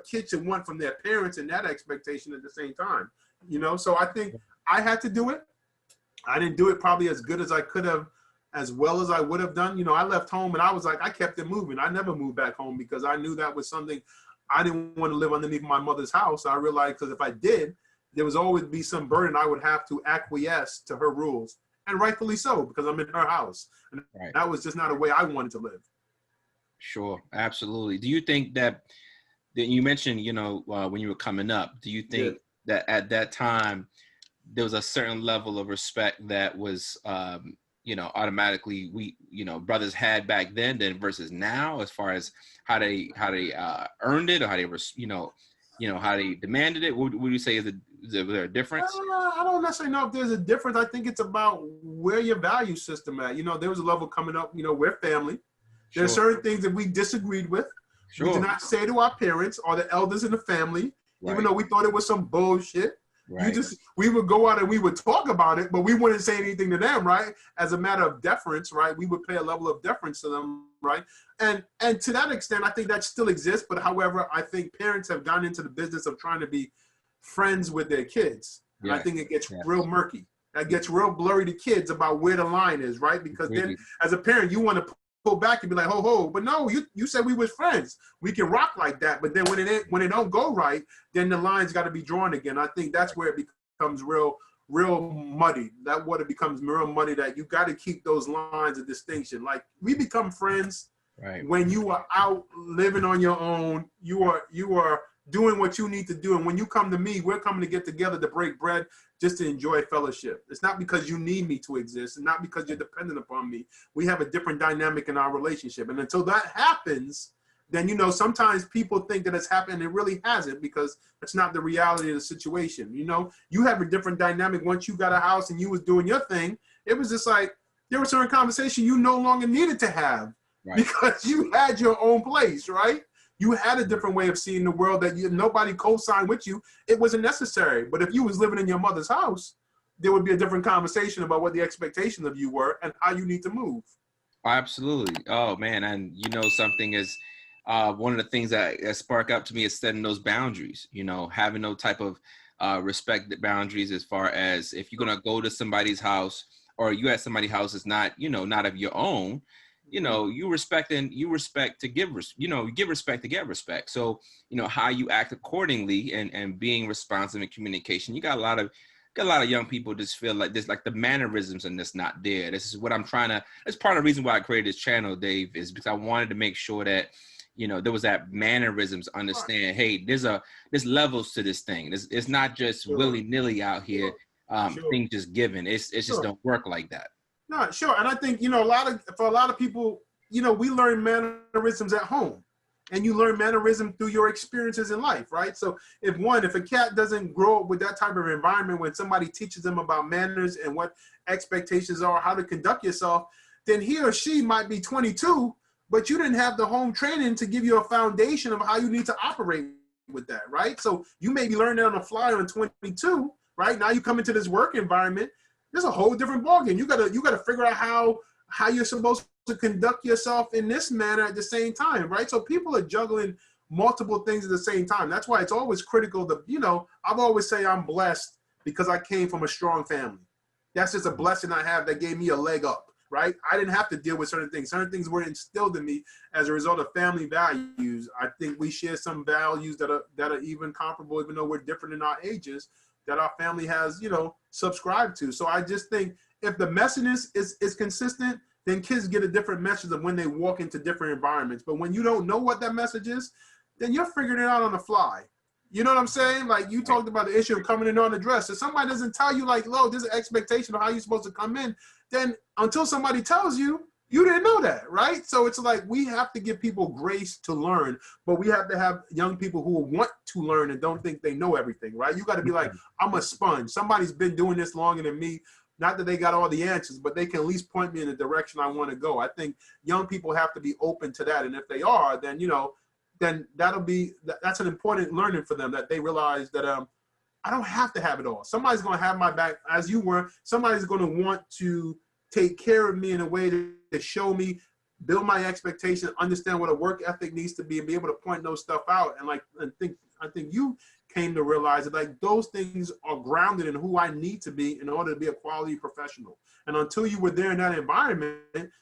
B: kids should want from their parents, and that expectation at the same time, So I think I had to do it. I didn't do it probably as good as I could have, as well as I would have done. I left home and I was like, I kept it moving. I never moved back home because I knew that was something I didn't want to live underneath my mother's house. I realized because if I did, there was always be some burden I would have to acquiesce to her rules. And rightfully so, because I'm in her house. And that was just not a way I wanted to live.
A: Sure, absolutely. Do you think that you mentioned, when you were coming up, do you think that at that time there was a certain level of respect that was automatically brothers had back then versus now, as far as how they earned it, or how they how they demanded it? Would you say is there a difference?
B: I don't necessarily know if there's a difference. I think it's about where your value system at. There was a level coming up. We're family. There's certain things that we disagreed with. Sure. We did not say to our parents or the elders in the family, even though we thought it was some bullshit. Right. We would go out and we would talk about it, but we wouldn't say anything to them, right? As a matter of deference, right? We would pay a level of deference to them, right? And to that extent, I think that still exists. But however, I think parents have gotten into the business of trying to be friends with their kids. And I think it gets real murky. That gets real blurry to kids about where the line is, right? Because then as a parent, you want to pull back and be like, ho, but no, you said we was friends. We can rock like that. But then when it don't go right, then the lines got to be drawn again. I think that's where it becomes real muddy. That water becomes real muddy, that you got to keep those lines of distinction. Like, we become friends when you are out living on your own. You are doing what you need to do. And when you come to me, we're coming to get together to break bread, just to enjoy fellowship. It's not because you need me to exist, and not because you're dependent upon me. We have a different dynamic in our relationship. And until that happens, then, sometimes people think that it's happened, and it really hasn't, because that's not the reality of the situation. You have a different dynamic once you got a house and you was doing your thing. It was just like, there was certain conversation you no longer needed to have because you had your own place, right? You had a different way of seeing the world that nobody co-signed with you. It wasn't necessary. But if you was living in your mother's house, there would be a different conversation about what the expectations of you were and how you need to move.
A: Absolutely. Oh, man. And something is one of the things that spark up to me is setting those boundaries, having no type of respected boundaries, as far as if you're going to go to somebody's house, or you at somebody's house that's not, not of your own, you respect to give, you give respect to get respect. So, how you act accordingly and being responsive in communication. You got a lot of young people just feel like this, like the mannerisms and this not there. This is what I'm trying to, that's part of the reason why I created this channel, Dave, is because I wanted to make sure that, there was that mannerisms, understand, hey, there's levels to this thing. It's not just willy-nilly out here, things just given. It's just don't work like that.
B: No, sure. And I think, for a lot of people, we learn mannerisms at home, and you learn mannerism through your experiences in life, right? So if a cat doesn't grow up with that type of environment, when somebody teaches them about manners and what expectations are, how to conduct yourself, then he or she might be 22, but you didn't have the home training to give you a foundation of how you need to operate with that, right? So you may be learning on the fly on 22, right? Now you come into this work environment, there's a whole different ballgame. You gotta figure out how you're supposed to conduct yourself in this manner at the same time, right? So people are juggling multiple things at the same time. That's why it's always critical to, I've always say I'm blessed because I came from a strong family. That's just a blessing I have that gave me a leg up, right? I didn't have to deal with certain things. Certain things were instilled in me as a result of family values. I think we share some values that are even comparable, even though we're different in our ages, that our family has, subscribed to. So I just think if the messiness is consistent, then kids get a different message of when they walk into different environments. But when you don't know what that message is, then you're figuring it out on the fly. You know what I'm saying? Like you talked about the issue of coming in unaddressed. If somebody doesn't tell you like, "Lo, there's an expectation of how you're supposed to come in," then until somebody tells you, you didn't know that, right? So it's like we have to give people grace to learn, but we have to have young people who want to learn and don't think they know everything, right? You got to be like, I'm a sponge. Somebody's been doing this longer than me. Not that they got all the answers, but they can at least point me in the direction I want to go. I think young people have to be open to that. And if they are, then, then that's an important learning for them, that they realize that I don't have to have it all. Somebody's going to have my back as you were. Somebody's going to want to take care of me in a way to show me, build my expectation, understand what a work ethic needs to be, and be able to point those stuff out. And I think you came to realize that like those things are grounded in who I need to be in order to be a quality professional. And until you were there in that environment,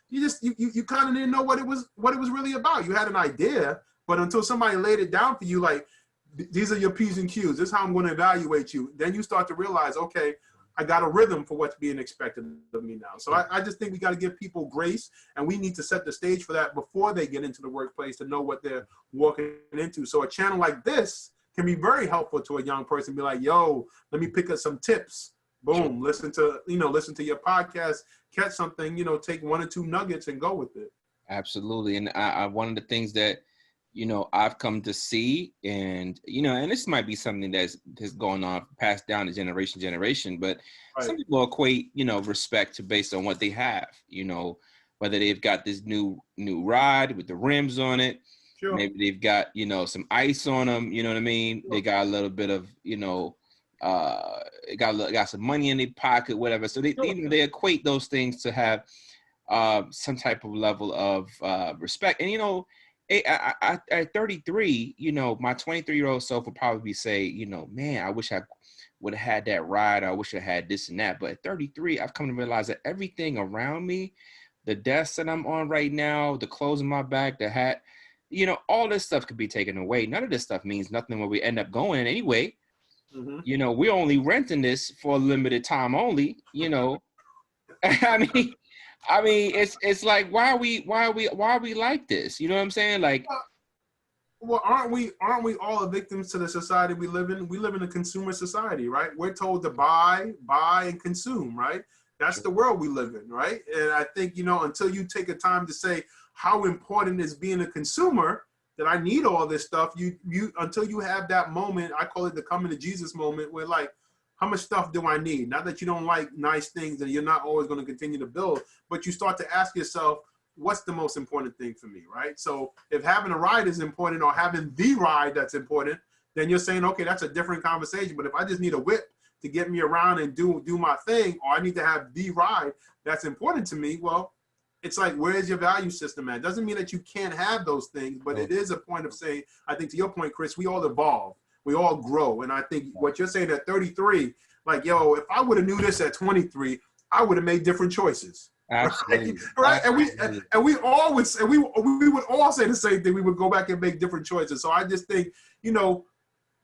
B: you kind of didn't know what it was really about. You had an idea, but until somebody laid it down for you, like these are your P's and Q's, this is how I'm going to evaluate you. Then you start to realize, okay, I got a rhythm for what's being expected of me now. So I just think we got to give people grace, and we need to set the stage for that before they get into the workplace to know what they're walking into. So a channel like this can be very helpful to a young person. Be like, yo, let me pick up some tips. Boom, listen to your podcast, catch something, take one or two nuggets and go with it.
A: Absolutely. And I one of the things that, I've come to see, and, and this might be something that's going on, passed down to generation, but right. Some people equate, respect to based on what they have, whether they've got this new ride with the rims on it. Sure. Maybe they've got, some ice on them, you know what I mean? Sure. They got a little bit of, got some money in their pocket, whatever. So they, sure. They equate those things to have some type of level of respect. And, at 33, my 23-year-old self would probably say, man, I wish I would have had that ride. I wish I had this and that. But at 33, I've come to realize that everything around me, the desk that I'm on right now, the clothes in my back, the hat, all this stuff could be taken away. None of this stuff means nothing when we end up going anyway. Mm-hmm. We're only renting this for a limited time only, I mean, it's like, why are we like this? You know what I'm saying? Like,
B: well, aren't we all victims to the society we live in? We live in a consumer society, right? We're told to buy, and consume, right? That's the world we live in, right? And I think, until you take a time to say how important is being a consumer, that I need all this stuff, you until you have that moment, I call it the coming to Jesus moment, where like, how much stuff do I need? Not that you don't like nice things and you're not always going to continue to build, but you start to ask yourself, what's the most important thing for me, right? So if having a ride is important, or having the ride that's important, then you're saying, okay, that's a different conversation. But if I just need a whip to get me around and do my thing, or I need to have the ride that's important to me, well, it's like, where's your value system at? Doesn't mean that you can't have those things, but it is a point of saying, I think to your point, Chris, we all evolve. We all grow. And I think what you're saying at 33, like, yo, if I would have knew this at 23, I would have made different choices.
A: Absolutely.
B: Right.
A: Absolutely.
B: And we all would say, we would all say the same thing. We would go back and make different choices. So I just think, you know,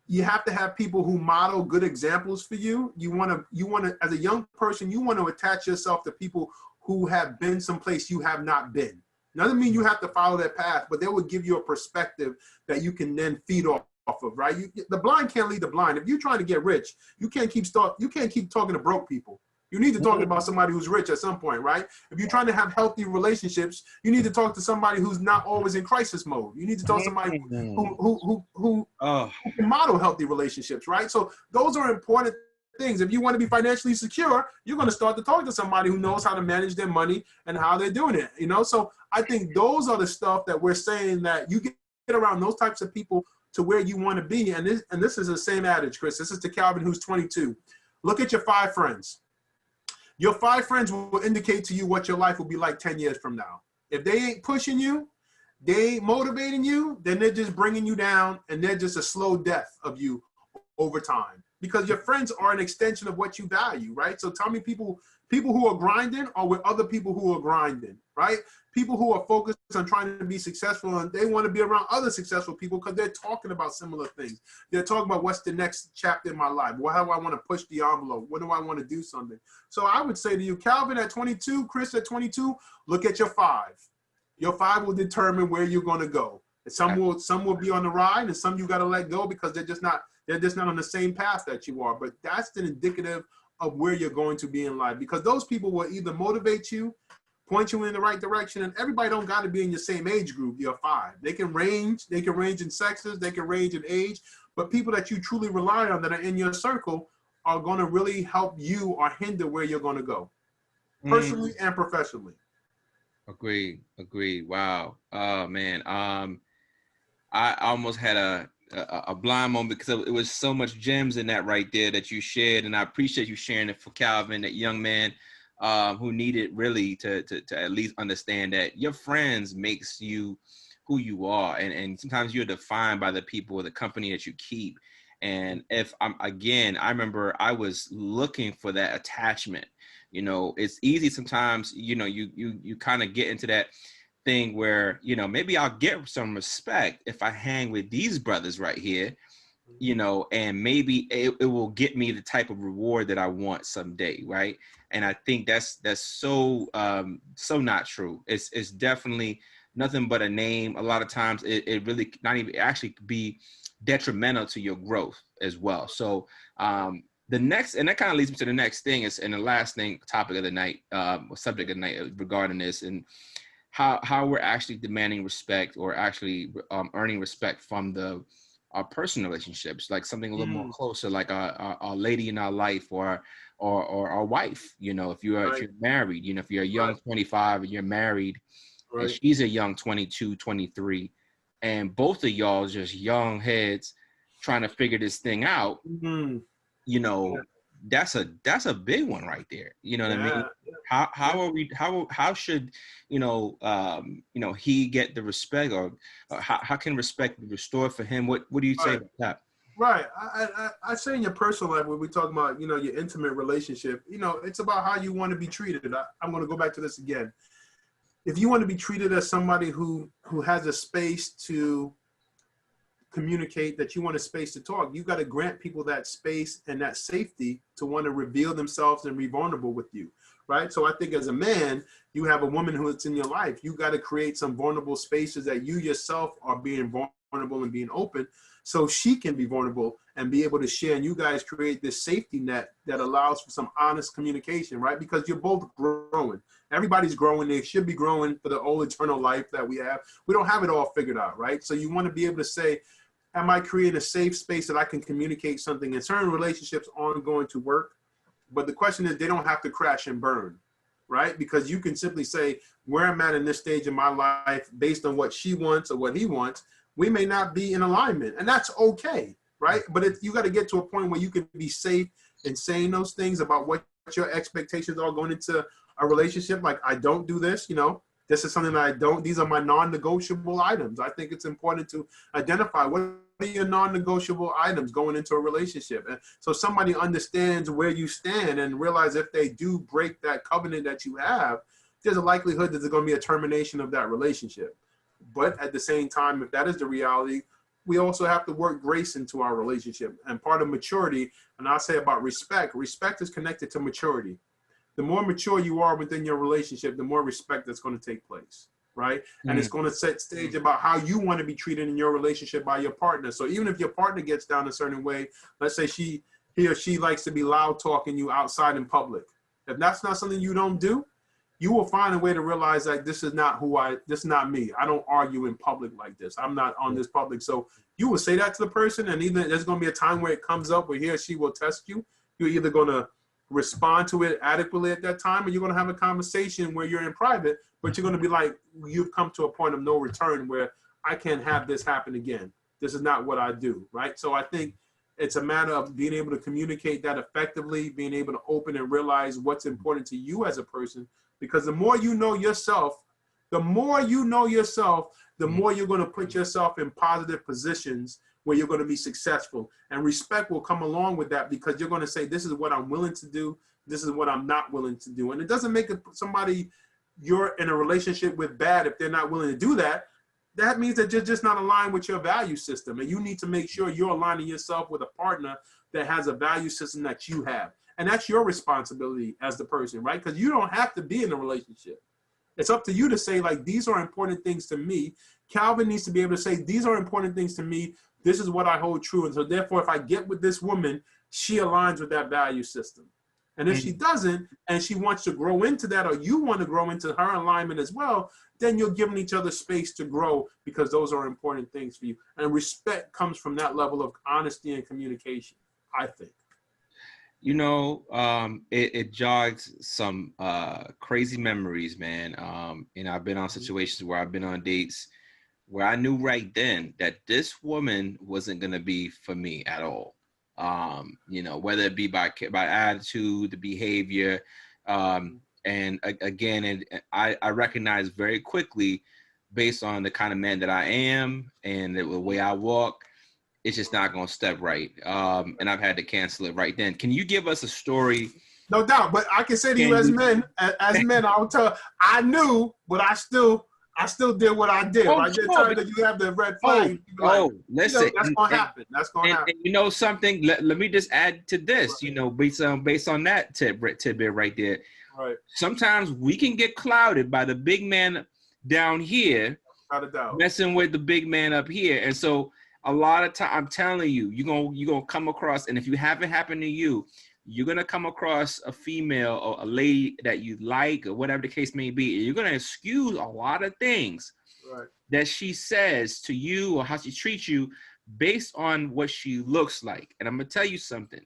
B: you have to have people who model good examples for you. You want to, as a young person, you want to attach yourself to people who have been someplace you have not been. Doesn't mean you have to follow that path, but they will give you a perspective that you can then feed off of, right? The blind can't lead the blind. If you're trying to get rich, you can't keep talking to broke people. You need to talk about somebody who's rich at some point, right? If you're trying to have healthy relationships, you need to talk to somebody who's not always in crisis mode. You need to talk to somebody who can model healthy relationships, right? So those are important things. If you want to be financially secure, you're going to start to talk to somebody who knows how to manage their money and how they're doing it, you know? So I think those are the stuff that we're saying, that you get around those types of people to where you want to be. And this is the same adage, Chris. This is to Calvin, who's 22. Look at your 5 friends. Your 5 friends will indicate to you what your life will be like 10 years from now. If they ain't pushing you, they ain't motivating you, then they're just bringing you down, and they're just a slow death of you over time. Because your friends are an extension of what you value, right? So tell me, people who are grinding are with other people who are grinding, right? People who are focused on trying to be successful, and they want to be around other successful people because they're talking about similar things. They're talking about what's the next chapter in my life. How do I want to push the envelope? When do I want to do something? So I would say to you, Calvin at 22, Chris at 22, look at your 5. Your 5 will determine where you're going to go. And some will be on the ride, and some you got to let go because they're just not on the same path that you are. But that's the indicative of where you're going to be in life, because those people will either motivate you, point you in the right direction, and everybody don't got to be in your same age group. You're 5. They can range in sexes, they can range in age, but people that you truly rely on that are in your circle are going to really help you or hinder where you're going to go, personally and professionally.
A: Agreed. Wow. Oh man. I almost had a blind moment because it was so much gems in that right there that you shared, and I appreciate you sharing it for Calvin, that young man who needed really to at least understand that your friends makes you who you are, and sometimes you're defined by the people or the company that you keep. And I remember I was looking for that attachment. You know, it's easy sometimes, you know, you kind of get into that thing where, you know, maybe I'll get some respect if I hang with these brothers right here, you know, and maybe it will get me the type of reward that I want someday, right? And I think that's so not true. It's definitely nothing but a name. A lot of times it really not even actually be detrimental to your growth as well. So the next, and that kind of leads me to the next thing, is, and the last thing, topic of the night, subject of the night regarding this, and how we're actually demanding respect, or actually earning respect from our personal relationships, like something a little more closer, like our lady in our life, or our wife. You know, if you're married, you know, if you're a young 25 and you're married, and she's a young 22, 23, and both of y'all just young heads trying to figure this thing out, you know, that's a big one right there. You know what I mean? How should, you know, he get the respect, or how can respect be restored for him? What do you say about that?
B: Right. I say in your personal life, when we talk about, you know, your intimate relationship, you know, it's about how you want to be treated. I'm going to go back to this again. If you want to be treated as somebody who has a space to communicate, that you want a space to talk, you got to grant people that space and that safety to want to reveal themselves and be vulnerable with you, right? So I think as a man, you have a woman who's in your life, you got to create some vulnerable spaces that you yourself are being vulnerable and being open, so she can be vulnerable and be able to share, and you guys create this safety net that allows for some honest communication, right? Because you're both growing. Everybody's growing. They should be growing for the old eternal life that we have. We don't have it all figured out, right? So you want to be able to say, am I creating a safe space that I can communicate something? And certain relationships aren't going to work, but the question is, they don't have to crash and burn, right? Because you can simply say, where I'm at in this stage of my life, based on what she wants or what he wants, we may not be in alignment, and that's okay, right? But you got to get to a point where you can be safe in saying those things about what your expectations are going into a relationship. Like, I don't do this, you know, this is something that I don't, these are my non-negotiable items. I think it's important to identify what are your non-negotiable items going into a relationship? And so somebody understands where you stand and realize if they do break that covenant that you have, there's a likelihood that there's going to be a termination of that relationship. But at the same time, if that is the reality, we also have to work grace into our relationship. And part of maturity, and I'll say about respect, respect is connected to maturity. The more mature you are within your relationship, the more respect that's going to take place, right? And it's going to set stage about how you want to be treated in your relationship by your partner. So even if your partner gets down a certain way, let's say he or she likes to be loud talking you outside in public. If that's not something you don't do, you will find a way to realize that this is not this is not me. I don't argue in public like this. I'm not on this public. So you will say that to the person, and even there's going to be a time where it comes up where he or she will test you. You're either going to respond to it adequately at that time, or you're going to have a conversation where you're in private, but you're going to be like, you've come to a point of no return where I can't have this happen again. This is not what I do, right? So I think it's a matter of being able to communicate that effectively, being able to open and realize what's important to you as a person, because the more you know yourself, the more you're going to put yourself in positive positions where you're going to be successful, and respect will come along with that, because you're going to say, this is what I'm willing to do. This is what I'm not willing to do. And it doesn't make somebody you're in a relationship with bad if they're not willing to do that. That means that you're just not aligned with your value system. And you need to make sure you're aligning yourself with a partner that has a value system that you have. And that's your responsibility as the person, right? Because you don't have to be in a relationship. It's up to you to say, like, these are important things to me. Calvin needs to be able to say, these are important things to me. This is what I hold true. And so therefore, if I get with this woman, she aligns with that value system. And if she doesn't, and she wants to grow into that, or you want to grow into her alignment as well, then you're giving each other space to grow, because those are important things for you. And respect comes from that level of honesty and communication, I think.
A: You know, it jogs some crazy memories, man. And I've been on situations where I've been on dates where I knew right then that this woman wasn't going to be for me at all. You know, whether it be by attitude, the behavior, and again, I recognize very quickly, based on the kind of man that I am and the way I walk, it's just not going to step right. And I've had to cancel it right then. Can you give us a story?
B: No doubt, but I can say to you as men, I'll tell, I knew, but I still did what I did. Right? Sure. Tell you that you have the red flag.
A: Listen,
B: you know, that's going to happen. That's going to happen.
A: And you know something? Let me just add to this. Right. You know, based on that tidbit right there.
B: Right.
A: Sometimes we can get clouded by the big man down here, messing with the big man up here, and so a lot of time, I'm telling you, you're gonna come across, and if you haven't happened to you, you're gonna come across a female or a lady that you like, or whatever the case may be, and you're gonna excuse a lot of things that she says to you or how she treats you based on what she looks like. And I'm gonna tell you something.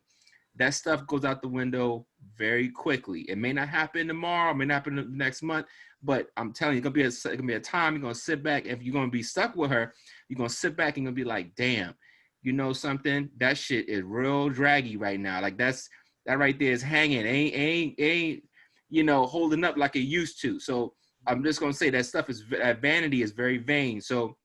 A: That stuff goes out the window very quickly. It may not happen tomorrow, it may not happen next month, but I'm telling you, it's gonna be a time you're gonna sit back. If you're gonna be stuck with her, you're gonna sit back and you're gonna be like, damn, you know something? That shit is real draggy right now. Like that right there is hanging, ain't you know, holding up like it used to. So I'm just gonna say that vanity is very vain. So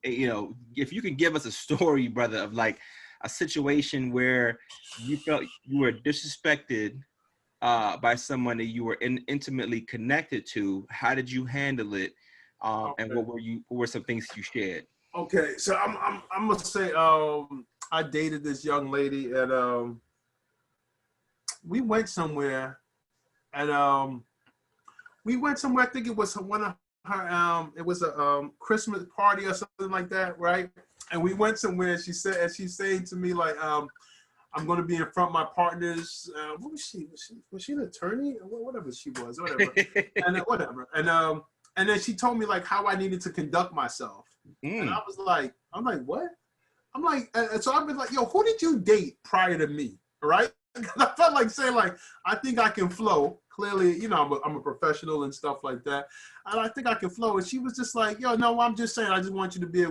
A: you know, if you can give us a story, brother, of like a situation where you felt you were disrespected by someone that you were intimately connected to, how did you handle it? And what were some things you shared?
B: Okay, so I'm gonna say I dated this young lady, and we went somewhere, and I think it was one of her it was a Christmas party or something like that, right? And we went somewhere, and she's saying to me, like, I'm going to be in front of my partners. What was she? Was she an attorney? Whatever she was, whatever. And whatever. And then she told me, like, how I needed to conduct myself. And I was like, what? I'm like, and so I've been like, yo, who did you date prior to me? Right? I felt like saying, like, I think I can flow. Clearly, you know, I'm a professional and stuff like that. And I think I can flow. And she was just like, yo, no, I'm just saying, I just want you to be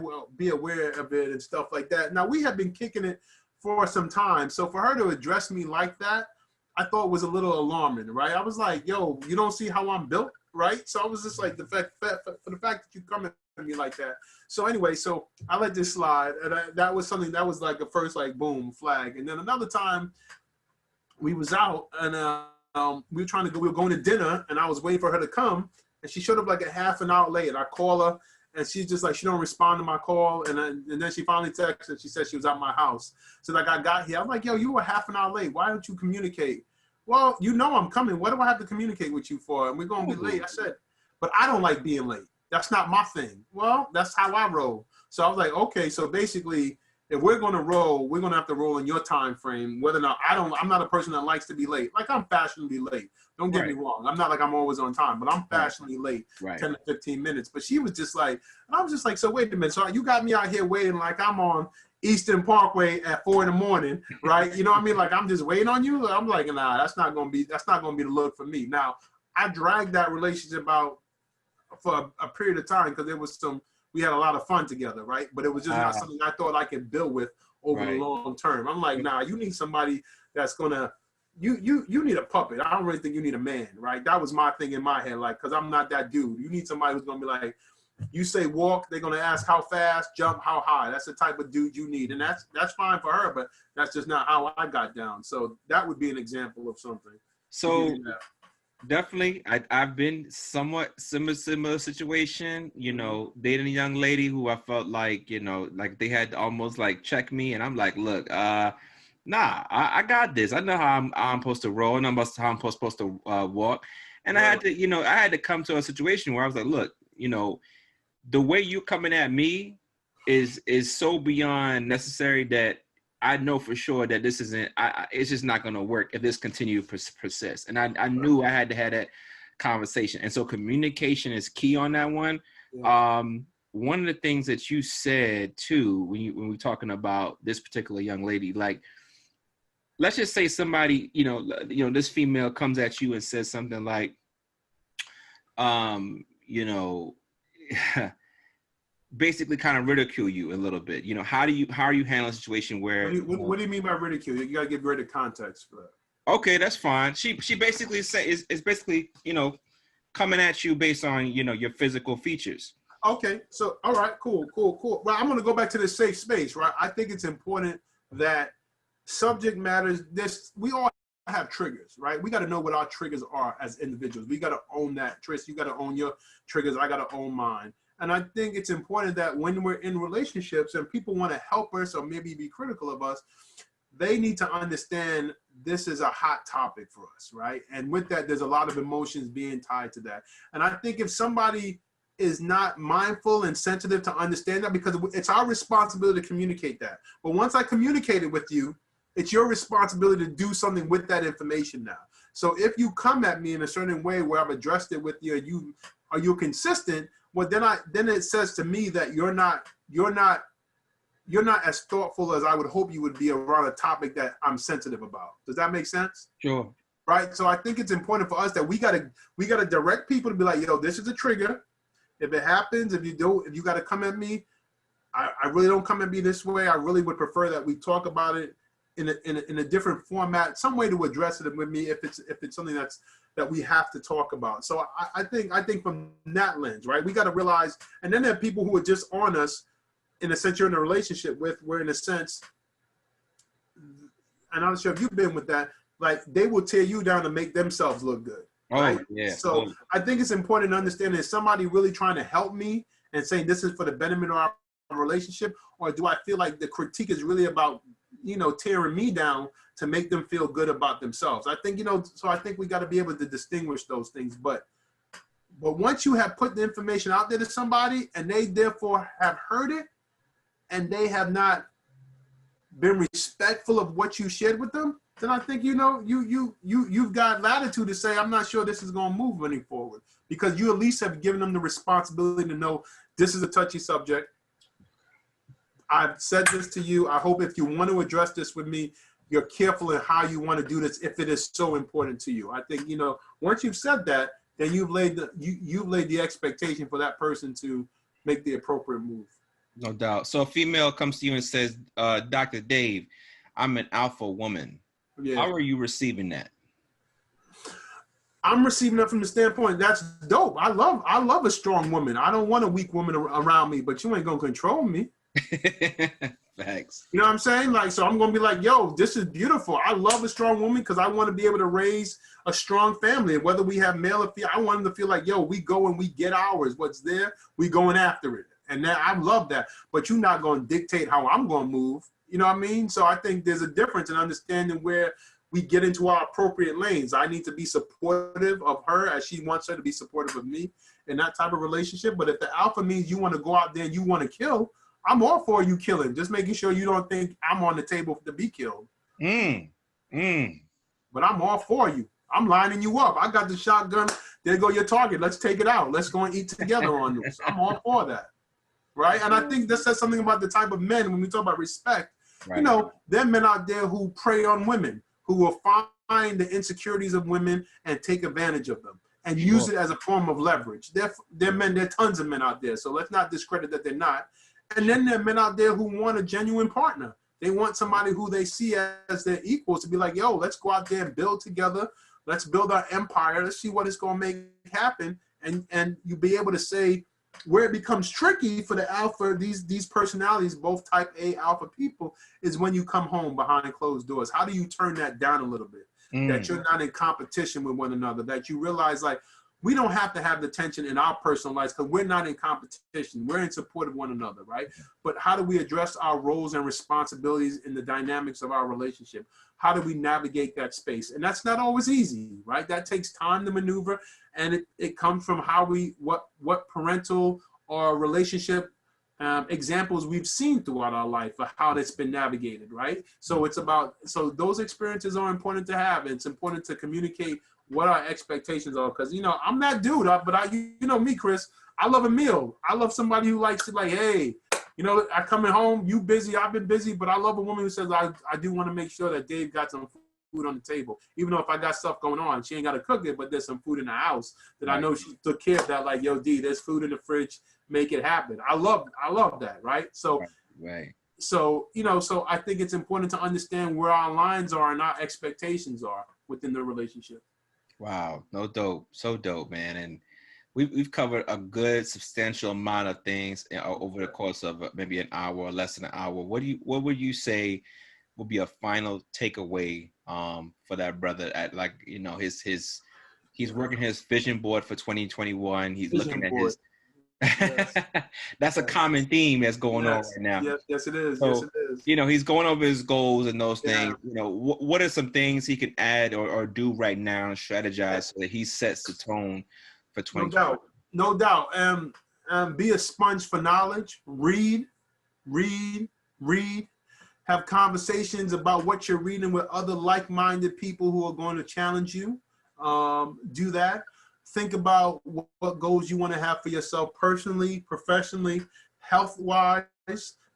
B: aware of it and stuff like that. Now, we have been kicking it for some time. So for her to address me like that, I thought was a little alarming, right? I was like, yo, you don't see how I'm built? right? So I was just like, for the fact that you come at me like that. So anyway, so I let this slide, and that was something that was like the first like boom flag. And then another time we was out, and we were going to dinner, and I was waiting for her to come, and she showed up like a half an hour late. And I call her, and she's just like, she don't respond to my call, and then she finally texted. She said she was at my house. So like I got here, I'm like, yo, you were half an hour late. Why don't you communicate? Well, you know I'm coming. What do I have to communicate with you for? And we're gonna be late. I said, but I don't like being late. That's not my thing. Well, that's how I roll. So I was like, okay, so basically, if we're gonna roll, we're gonna have to roll in your time frame. Whether or not I'm not a person that likes to be late. Like I'm fashionably late. Don't get me wrong. I'm not like I'm always on time, but I'm fashionably late, 10 to 15 minutes. But she was just like, and I was just like, so wait a minute. So you got me out here waiting like I'm on Eastern Parkway at 4 a.m, right? You know what I mean? Like I'm just waiting on you. I'm like, nah, that's not gonna be the look for me. Now, I dragged that relationship out for a period of time because we had a lot of fun together, right? But it was just not something I thought I could build with over the long term. I'm like, nah, you need somebody that's gonna, you need a puppet. I don't really think you need a man, right? That was my thing in my head, like, cause I'm not that dude. You need somebody who's gonna be like, you say walk, they're gonna ask how fast, jump, how high. That's the type of dude you need, and that's fine for her, but that's just not how I got down. So that would be an example of something.
A: So definitely, I've been somewhat similar situation. You know, dating a young lady who I felt like, you know, like they had to almost like check me, and I'm like, look, nah, I got this. I know how I'm supposed to roll, and how I'm supposed to walk. And I had to come to a situation where I was like, look, you know, the way you coming at me is so beyond necessary that I know for sure that this isn't. It's just not going to work if this continues to persist. And I knew I had to have that conversation. And so communication is key on that one. Yeah. One of the things that you said too when we're talking about this particular young lady, like, let's just say somebody, you know, this female comes at you and says something like, you know. Basically kind of ridicule you a little bit. You know, how are you handling a situation where
B: what do you mean by ridicule? You gotta give greater context for that.
A: Okay, that's fine. She basically is basically, you know, coming at you based on, you know, your physical features.
B: Okay, so all right, cool. Well, I'm gonna go back to the safe space, right? I think it's important that subject matters. We all have triggers, right? We got to know what our triggers are as individuals. We got to own that. Tris, you got to own your triggers. I got to own mine. And I think it's important that when we're in relationships and people want to help us or maybe be critical of us, they need to understand this is a hot topic for us, right? And with that, there's a lot of emotions being tied to that. And I think if somebody is not mindful and sensitive to understand that, because it's our responsibility to communicate that. But once I communicated with you, it's your responsibility to do something with that information now. So if you come at me in a certain way where I've addressed it with you and you're consistent, well, then it says to me that you're not as thoughtful as I would hope you would be around a topic that I'm sensitive about. Does that make sense?
A: Sure.
B: Right. So I think it's important for us that we gotta direct people to be like, yo, this is a trigger. If it happens, if you got to come at me, I really don't come at me this way. I really would prefer that we talk about it in a different format, some way to address it with me if it's something that we have to talk about. So I think from that lens, right, we got to realize, and then there are people who are just on us in a sense you're in a relationship with, where in a sense, and I'm not sure if you've been with that, like they will tear you down to make themselves look good. Right?
A: Yeah.
B: So I think it's important to understand, is somebody really trying to help me and saying this is for the betterment of our relationship, or do I feel like the critique is really about, you know, tearing me down to make them feel good about themselves? I think, you know, so I think we got to be able to distinguish those things. But once you have put the information out there to somebody and they therefore have heard it and they have not been respectful of what you shared with them, then I think, you know, you've got latitude to say, I'm not sure this is going to move any forward, because you at least have given them the responsibility to know this is a touchy subject. I've said this to you. I hope if you want to address this with me, you're careful in how you want to do this if it is so important to you. I think, you know, once you've said that, then you've laid the expectation for that person to make the appropriate move.
A: No doubt. So a female comes to you and says, Dr. Dave, I'm an alpha woman. Yeah. How are you receiving that?
B: I'm receiving that from the standpoint that's dope. I love a strong woman. I don't want a weak woman around me, but you ain't gonna control me.
A: Facts.
B: You know what I'm saying? Like, so I'm gonna be like, yo, this is beautiful. I love a strong woman because I want to be able to raise a strong family. And whether we have male or female, I want them to feel like, yo, we go and we get ours. What's there, we going after it. And that, I love that. But you're not gonna dictate how I'm gonna move. You know what I mean? So I think there's a difference in understanding where we get into our appropriate lanes. I need to be supportive of her as she wants her to be supportive of me in that type of relationship. But if the alpha means you want to go out there and you want to kill, I'm all for you killing. Just making sure you don't think I'm on the table to be killed. But I'm all for you. I'm lining you up. I got the shotgun. There go your target. Let's take it out. Let's go and eat together on this. I'm all for that. Right? And I think that says something about the type of men when we talk about respect. Right. You know, there are men out there who prey on women, who will find the insecurities of women and take advantage of them and use it as a form of leverage. There are tons of men out there. So let's not discredit that they're not. And then there are men out there who want a genuine partner. They want somebody who they see as their equals to be like, yo, let's go out there and build together. Let's build our empire. Let's see what it's going to make happen. And you be able to say where it becomes tricky for the alpha, these personalities, both type A alpha people, is when you come home behind closed doors. How do you turn that down a little bit? That you're not in competition with one another, that you realize like, we don't have to have the tension in our personal lives because we're not in competition. We're in support of one another, right? But how do we address our roles and responsibilities in the dynamics of our relationship? How do we navigate that space? And that's not always easy, right? That takes time to maneuver. And it comes from how what parental or relationship examples we've seen throughout our life of how that's been navigated, right? So so those experiences are important to have. And it's important to communicate what our expectations are, because you know I'm that dude, but you know me, Chris. I love a meal. I love somebody who likes to like, hey, you know, I coming home, you busy, I've been busy, but I love a woman who says I do want to make sure that Dave got some food on the table, even though if I got stuff going on, she ain't got to cook it, but there's some food in the house that I know she took care of that. Like, yo, D, there's food in the fridge, make it happen. I love that, right? So, so you know, so I think it's important to understand where our lines are and our expectations are within the relationship.
A: Wow, no, dope, so dope, man. And we've covered a good substantial amount of things over the course of maybe an hour or less than an hour. What would you say would be a final takeaway for that brother at, like, you know, he's working his vision board for 2021. He's looking at his that's a common theme that's going on right now.
B: Yes, it is.
A: So,
B: yes, it is.
A: You know, he's going over his goals and those things. You know, what are some things he can add or do right now and strategize so that he sets the tone for 2020?
B: No doubt. Be a sponge for knowledge. Read. Have conversations about what you're reading with other like-minded people who are going to challenge you. Do that. Think about what goals you want to have for yourself personally, professionally, health-wise,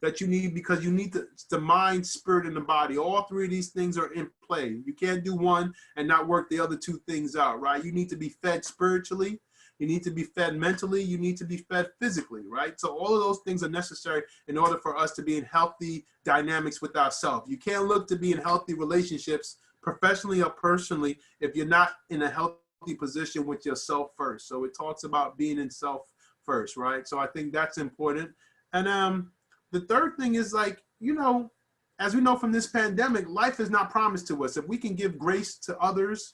B: that you need, because you need the mind, spirit, and the body. All three of these things are in play. You can't do one and not work the other two things out, right? You need to be fed spiritually. You need to be fed mentally. You need to be fed physically, right? So all of those things are necessary in order for us to be in healthy dynamics with ourselves. You can't look to be in healthy relationships, professionally or personally, if you're not in a healthy position with yourself first. So it talks about being in self first, right? So I think that's important. And the third thing is, like, you know, as we know from this pandemic, life is not promised to us. If we can give grace to others,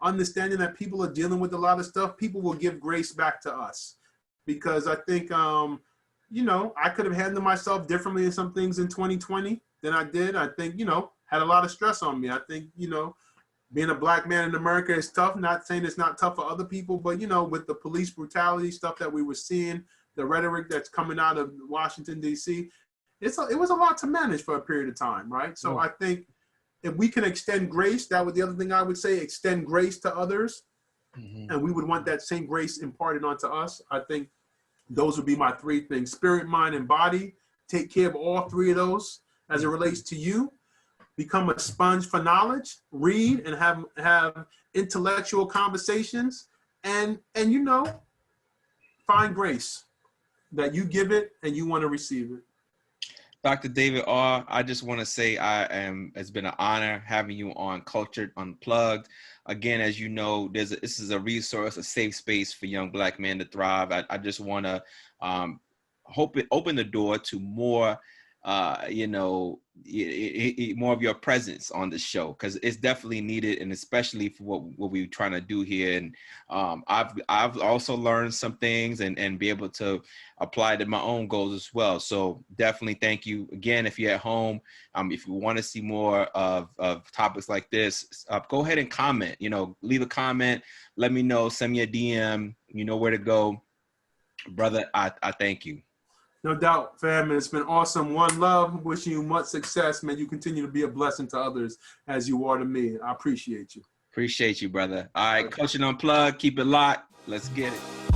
B: understanding that people are dealing with a lot of stuff, people will give grace back to us. Because I think, you know, I could have handled myself differently in some things in 2020 than I did. I think, you know, had a lot of stress on me. I think, you know, being a black man in America is tough. Not saying it's not tough for other people, but, you know, with the police brutality stuff that we were seeing, the rhetoric that's coming out of Washington, D.C., it was a lot to manage for a period of time, right? So I think if we can extend grace, that was the other thing I would say, extend grace to others, and we would want that same grace imparted onto us. I think those would be my three things: spirit, mind, and body. Take care of all three of those as it relates to you. Become a sponge for knowledge, read and have intellectual conversations, and you know, find grace that you give it and you want to receive it.
A: Dr. David R., I just want to say it's been an honor having you on Cultured Unplugged. Again, as you know, this is a resource, a safe space for young Black men to thrive. I just want to hope it open the door to more, more of your presence on the show, because it's definitely needed, and especially for what we're trying to do here. And I've also learned some things and be able to apply to my own goals as well. So definitely thank you again. If you're at home, if you want to see more of topics like this, go ahead and comment. Leave a comment. Let me know. Send me a DM. You know where to go, brother. I thank you.
B: No doubt, fam. It's been awesome. One love. Wishing you much success. May you continue to be a blessing to others as you are to me. I appreciate you.
A: Appreciate you, brother. All right, Coaching Unplugged. Keep it locked. Let's get it.